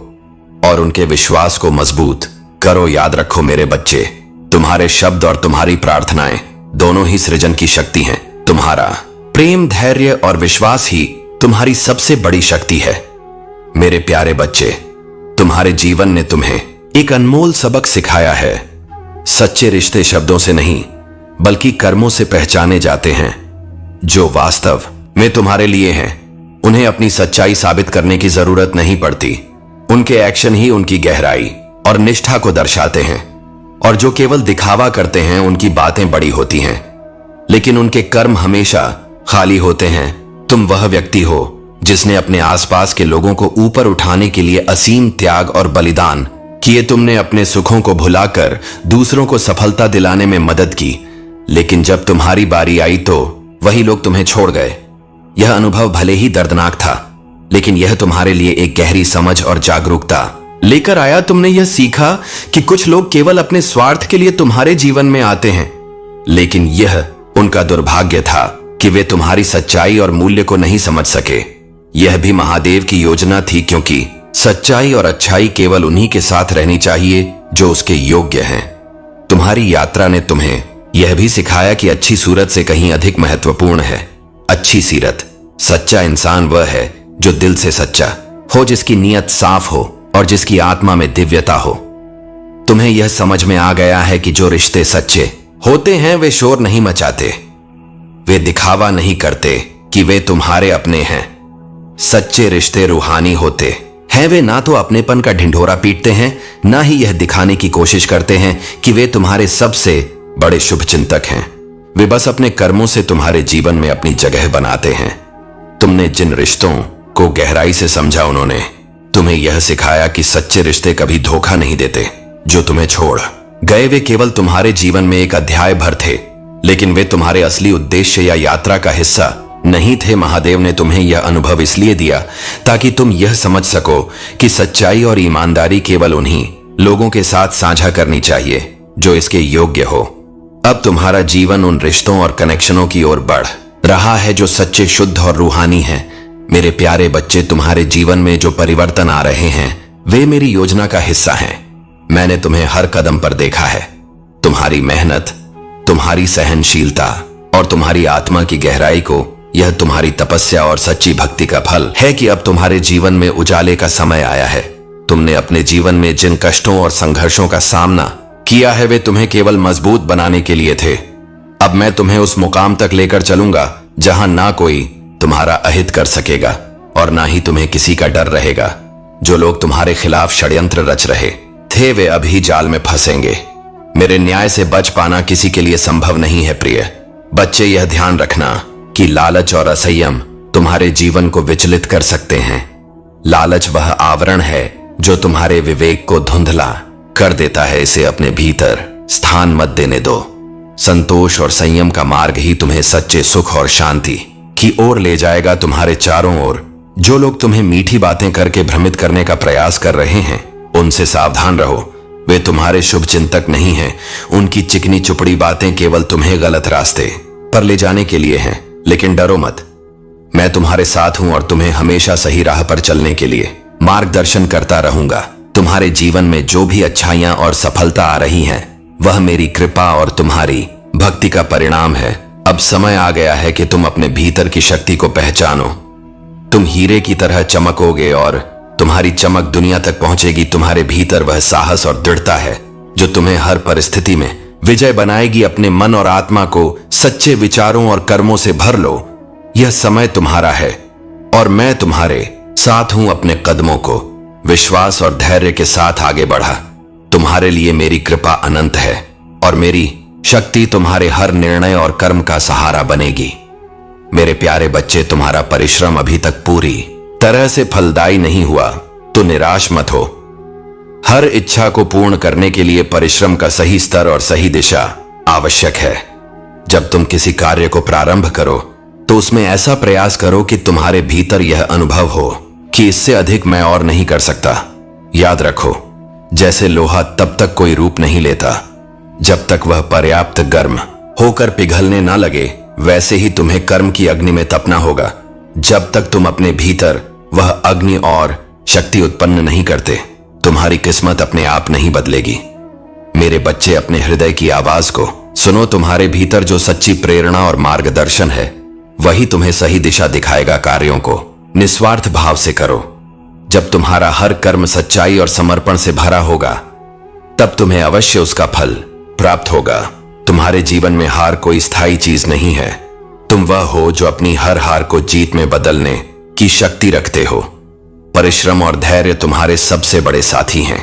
और उनके विश्वास को मजबूत करो। याद रखो मेरे बच्चे, तुम्हारे शब्द और तुम्हारी प्रार्थनाएं दोनों ही सृजन की शक्ति हैं। तुम्हारा प्रेम, धैर्य और विश्वास ही तुम्हारी सबसे बड़ी शक्ति है। मेरे प्यारे बच्चे, तुम्हारे जीवन ने तुम्हें एक अनमोल सबक सिखाया है। सच्चे रिश्ते शब्दों से नहीं बल्कि कर्मों से पहचाने जाते हैं। जो वास्तव में तुम्हारे लिए हैं, उन्हें अपनी सच्चाई साबित करने की जरूरत नहीं पड़ती। उनके एक्शन ही उनकी गहराई और निष्ठा को दर्शाते हैं। और जो केवल दिखावा करते हैं, उनकी बातें बड़ी होती हैं लेकिन उनके कर्म हमेशा खाली होते हैं। तुम वह व्यक्ति हो जिसने अपने आसपास के लोगों को ऊपर उठाने के लिए असीम त्याग और बलिदान किए। तुमने अपने सुखों को भुलाकर दूसरों को सफलता दिलाने में मदद की, लेकिन जब तुम्हारी बारी आई तो वही लोग तुम्हें छोड़ गए। यह अनुभव भले ही दर्दनाक था, लेकिन यह तुम्हारे लिए एक गहरी समझ और जागरूकता लेकर आया। तुमने यह सीखा कि कुछ लोग केवल अपने स्वार्थ के लिए तुम्हारे जीवन में आते हैं, लेकिन यह उनका दुर्भाग्य था कि वे तुम्हारी सच्चाई और मूल्य को नहीं समझ सके। यह भी महादेव की योजना थी, क्योंकि सच्चाई और अच्छाई केवल उन्हीं के साथ रहनी चाहिए जो उसके योग्य हैं। तुम्हारी यात्रा ने तुम्हें यह भी सिखाया कि अच्छी सूरत से कहीं अधिक महत्वपूर्ण है अच्छी सीरत। सच्चा इंसान वह है जो दिल से सच्चा हो, जिसकी नीयत साफ हो और जिसकी आत्मा में दिव्यता हो। तुम्हें यह समझ में आ गया है कि जो रिश्ते सच्चे होते हैं वे शोर नहीं मचाते, वे दिखावा नहीं करते कि वे तुम्हारे अपने हैं। सच्चे रिश्ते रूहानी होते हैं, वे ना तो अपनेपन का ढिंढोरा पीटते हैं, ना ही यह दिखाने की कोशिश करते हैं कि वे तुम्हारे सबसे बड़े शुभचिंतक हैं। वे बस अपने कर्मों से तुम्हारे जीवन में अपनी जगह बनाते हैं। तुमने जिन रिश्तों को गहराई से समझा, उन्होंने तुम्हें यह सिखाया कि सच्चे रिश्ते कभी धोखा नहीं देते। जो तुम्हें छोड़ गए वे केवल तुम्हारे जीवन में एक अध्याय भर थे, लेकिन वे तुम्हारे असली उद्देश्य या यात्रा का हिस्सा नहीं थे। महादेव ने तुम्हें यह अनुभव इसलिए दिया ताकि तुम यह समझ सको कि सच्चाई और ईमानदारी केवल उन्हीं लोगों के साथ साझा करनी चाहिए जो इसके योग्य हो। अब तुम्हारा जीवन उन रिश्तों और कनेक्शनों की ओर बढ़ रहा है जो सच्चे, शुद्ध और रूहानी हैं। मेरे प्यारे बच्चे, तुम्हारे जीवन में जो परिवर्तन आ रहे हैं वे मेरी योजना का हिस्सा हैं। मैंने तुम्हें हर कदम पर देखा है। तुम्हारी मेहनत, तुम्हारी सहनशीलता और तुम्हारी आत्मा की गहराई को, यह तुम्हारी तपस्या और सच्ची भक्ति का फल है कि अब तुम्हारे जीवन में उजाले का समय आया है। तुमने अपने जीवन में जिन कष्टों और संघर्षों का सामना किया है वे तुम्हें केवल मजबूत बनाने के लिए थे। अब मैं तुम्हें उस मुकाम तक लेकर चलूंगा जहां ना कोई तुम्हारा अहित कर सकेगा और ना ही तुम्हें किसी का डर रहेगा। जो लोग तुम्हारे खिलाफ षड्यंत्र रच रहे थे वे अभी जाल में फंसेंगे। मेरे न्याय से बच पाना किसी के लिए संभव नहीं है। प्रिय बच्चे, यह ध्यान रखना कि लालच और असंयम तुम्हारे जीवन को विचलित कर सकते हैं। लालच वह आवरण है जो तुम्हारे विवेक को धुंधला कर देता है। इसे अपने भीतर स्थान मत देने दो। संतोष और संयम का मार्ग ही तुम्हें सच्चे सुख और शांति की ओर ले जाएगा। तुम्हारे चारों ओर जो लोग तुम्हें मीठी बातें करके भ्रमित करने का प्रयास कर रहे हैं, उनसे सावधान रहो। वे तुम्हारे शुभ चिंतक नहीं हैं। उनकी चिकनी चुपड़ी बातें केवल तुम्हें गलत रास्ते पर ले जाने के लिए हैं। लेकिन डरो मत, मैं तुम्हारे साथ हूं और तुम्हें हमेशा सही राह पर चलने के लिए मार्गदर्शन करता रहूंगा। तुम्हारे जीवन में जो भी अच्छाइयां और सफलता आ रही हैं, वह मेरी कृपा और तुम्हारी भक्ति का परिणाम है। अब समय आ गया है कि तुम अपने भीतर की शक्ति को पहचानो। तुम हीरे की तरह चमकोगे और तुम्हारी चमक दुनिया तक पहुंचेगी। तुम्हारे भीतर वह साहस और दृढ़ता है जो तुम्हें हर परिस्थिति में विजय बनाएगी। अपने मन और आत्मा को सच्चे विचारों और कर्मों से भर लो। यह समय तुम्हारा है और मैं तुम्हारे साथ हूं। अपने कदमों को विश्वास और धैर्य के साथ आगे बढ़ा। तुम्हारे लिए मेरी कृपा अनंत है और मेरी शक्ति तुम्हारे हर निर्णय और कर्म का सहारा बनेगी। मेरे प्यारे बच्चे, तुम्हारा परिश्रम अभी तक पूरी तरह से फलदायी नहीं हुआ तो निराश मत हो। हर इच्छा को पूर्ण करने के लिए परिश्रम का सही स्तर और सही दिशा आवश्यक है। जब तुम किसी कार्य को प्रारंभ करो तो उसमें ऐसा प्रयास करो कि तुम्हारे भीतर यह अनुभव हो कि इससे अधिक मैं और नहीं कर सकता। याद रखो, जैसे लोहा तब तक कोई रूप नहीं लेता जब तक वह पर्याप्त गर्म होकर पिघलने ना लगे, वैसे ही तुम्हें कर्म की अग्नि में तपना होगा जब तक तुम अपने भीतर वह अग्नि और शक्ति उत्पन्न नहीं करते। तुम्हारी किस्मत अपने आप नहीं बदलेगी। मेरे बच्चे, अपने हृदय की आवाज को सुनो। तुम्हारे भीतर जो सच्ची प्रेरणा और मार्गदर्शन है वही तुम्हें सही दिशा दिखाएगा। कार्यों को निस्वार्थ भाव से करो। जब तुम्हारा हर कर्म सच्चाई और समर्पण से भरा होगा तब तुम्हें अवश्य उसका फल प्राप्त होगा। तुम्हारे जीवन में हार कोई स्थायी चीज नहीं है। तुम वह हो जो अपनी हर हार को जीत में बदलने की शक्ति रखते हो। परिश्रम और धैर्य तुम्हारे सबसे बड़े साथी हैं।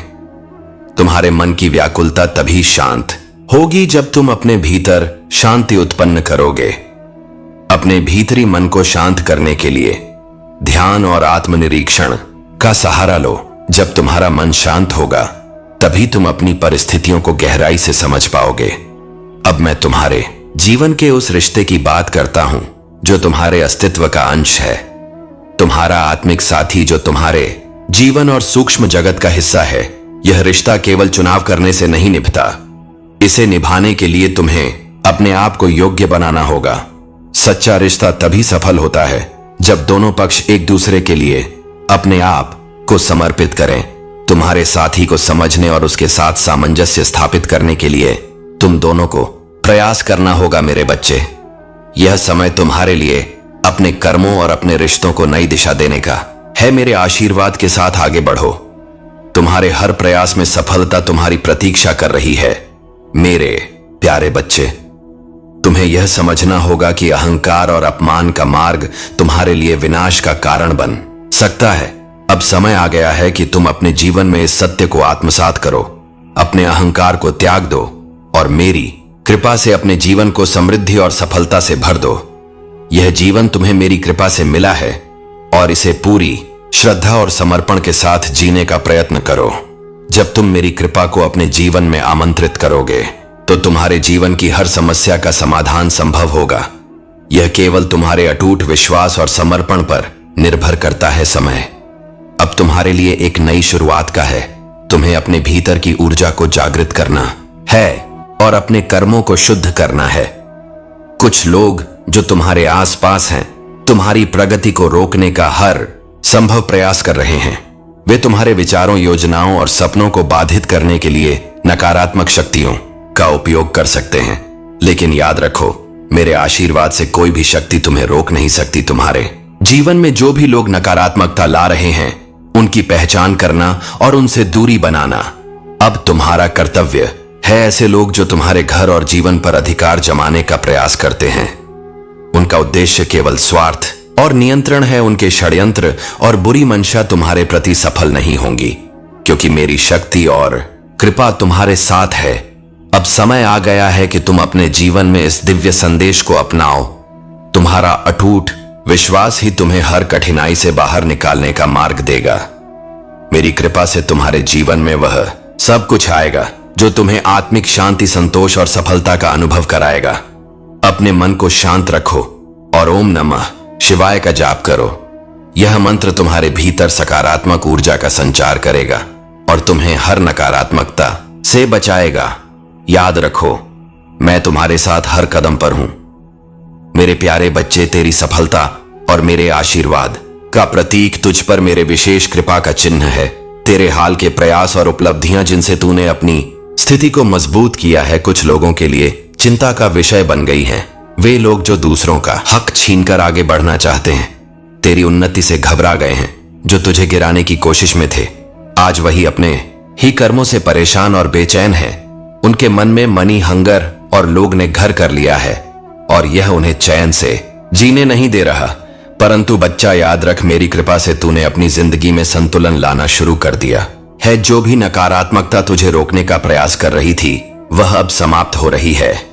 तुम्हारे मन की व्याकुलता तभी शांत होगी जब तुम अपने भीतर शांति उत्पन्न करोगे। अपने भीतरी मन को शांत करने के लिए ध्यान और आत्मनिरीक्षण का सहारा लो। जब तुम्हारा मन शांत होगा तभी तुम अपनी परिस्थितियों को गहराई से समझ पाओगे। अब मैं तुम्हारे जीवन के उस रिश्ते की बात करता हूं जो तुम्हारे अस्तित्व का अंश है। तुम्हारा आत्मिक साथी जो तुम्हारे जीवन और सूक्ष्म जगत का हिस्सा है। यह रिश्ता केवल चुनाव करने से नहीं निभता। इसे निभाने के लिए तुम्हें अपने आप को योग्य बनाना होगा। सच्चा रिश्ता तभी सफल होता है जब दोनों पक्ष एक दूसरे के लिए अपने आप को समर्पित करें। तुम्हारे साथी को समझने और उसके साथ सामंजस्य स्थापित करने के लिए तुम दोनों को प्रयास करना होगा। मेरे बच्चे, यह समय तुम्हारे लिए अपने कर्मों और अपने रिश्तों को नई दिशा देने का है। मेरे आशीर्वाद के साथ आगे बढ़ो। तुम्हारे हर प्रयास में सफलता तुम्हारी प्रतीक्षा कर रही है। मेरे प्यारे बच्चे, तुम्हें यह समझना होगा कि अहंकार और अपमान का मार्ग तुम्हारे लिए विनाश का कारण बन सकता है। अब समय आ गया है कि तुम अपने जीवन में इस सत्य को आत्मसात करो। अपने अहंकार को त्याग दो और मेरी कृपा से अपने जीवन को समृद्धि और सफलता से भर दो। यह जीवन तुम्हें मेरी कृपा से मिला है और इसे पूरी श्रद्धा और समर्पण के साथ जीने का प्रयत्न करो। जब तुम मेरी कृपा को अपने जीवन में आमंत्रित करोगे तो तुम्हारे जीवन की हर समस्या का समाधान संभव होगा। यह केवल तुम्हारे अटूट विश्वास और समर्पण पर निर्भर करता है। समय अब तुम्हारे लिए एक नई शुरुआत का है। तुम्हें अपने भीतर की ऊर्जा को जागृत करना है और अपने कर्मों को शुद्ध करना है। कुछ लोग जो तुम्हारे आसपास हैं तुम्हारी प्रगति को रोकने का हर संभव प्रयास कर रहे हैं। वे तुम्हारे विचारों, योजनाओं और सपनों को बाधित करने के लिए नकारात्मक शक्तियों का उपयोग कर सकते हैं। लेकिन याद रखो, मेरे आशीर्वाद से कोई भी शक्ति तुम्हें रोक नहीं सकती। तुम्हारे जीवन में जो भी लोग नकारात्मकता ला रहे हैं उनकी पहचान करना और उनसे दूरी बनाना अब तुम्हारा कर्तव्य है। ऐसे लोग जो तुम्हारे घर और जीवन पर अधिकार जमाने का प्रयास करते हैं, उनका उद्देश्य केवल स्वार्थ और नियंत्रण है। उनके षड्यंत्र और बुरी मंशा तुम्हारे प्रति सफल नहीं होंगी, क्योंकि मेरी शक्ति और कृपा तुम्हारे साथ है। अब समय आ गया है कि तुम अपने जीवन में इस दिव्य संदेश को अपनाओ। तुम्हारा अटूट विश्वास ही तुम्हें हर कठिनाई से बाहर निकालने का मार्ग देगा। मेरी कृपा से तुम्हारे जीवन में वह सब कुछ आएगा जो तुम्हें आत्मिक शांति, संतोष और सफलता का अनुभव कराएगा। अपने मन को शांत रखो और ओम नमः शिवाय का जाप करो। यह मंत्र तुम्हारे भीतर सकारात्मक ऊर्जा का संचार करेगा और तुम्हें हर नकारात्मकता से बचाएगा। याद रखो, मैं तुम्हारे साथ हर कदम पर हूं। मेरे प्यारे बच्चे, तेरी सफलता और मेरे आशीर्वाद का प्रतीक तुझ पर मेरे विशेष कृपा का चिन्ह है। तेरे हाल के प्रयास और उपलब्धियां जिनसे तूने अपनी स्थिति को मजबूत किया है, कुछ लोगों के लिए चिंता का विषय बन गई हैं। वे लोग जो दूसरों का हक छीनकर आगे बढ़ना चाहते हैं, तेरी उन्नति से घबरा गए हैं। जो तुझे गिराने की कोशिश में थे, आज वही अपने ही कर्मों से परेशान और बेचैन हैं। उनके मन में मनी हंगर और लोग ने घर कर लिया है और यह उन्हें चैन से जीने नहीं दे रहा। परंतु बच्चा, याद रख, मेरी कृपा से तूने अपनी जिंदगी में संतुलन लाना शुरू कर दिया है। जो भी नकारात्मकता तुझे रोकने का प्रयास कर रही थी वह अब समाप्त हो रही है।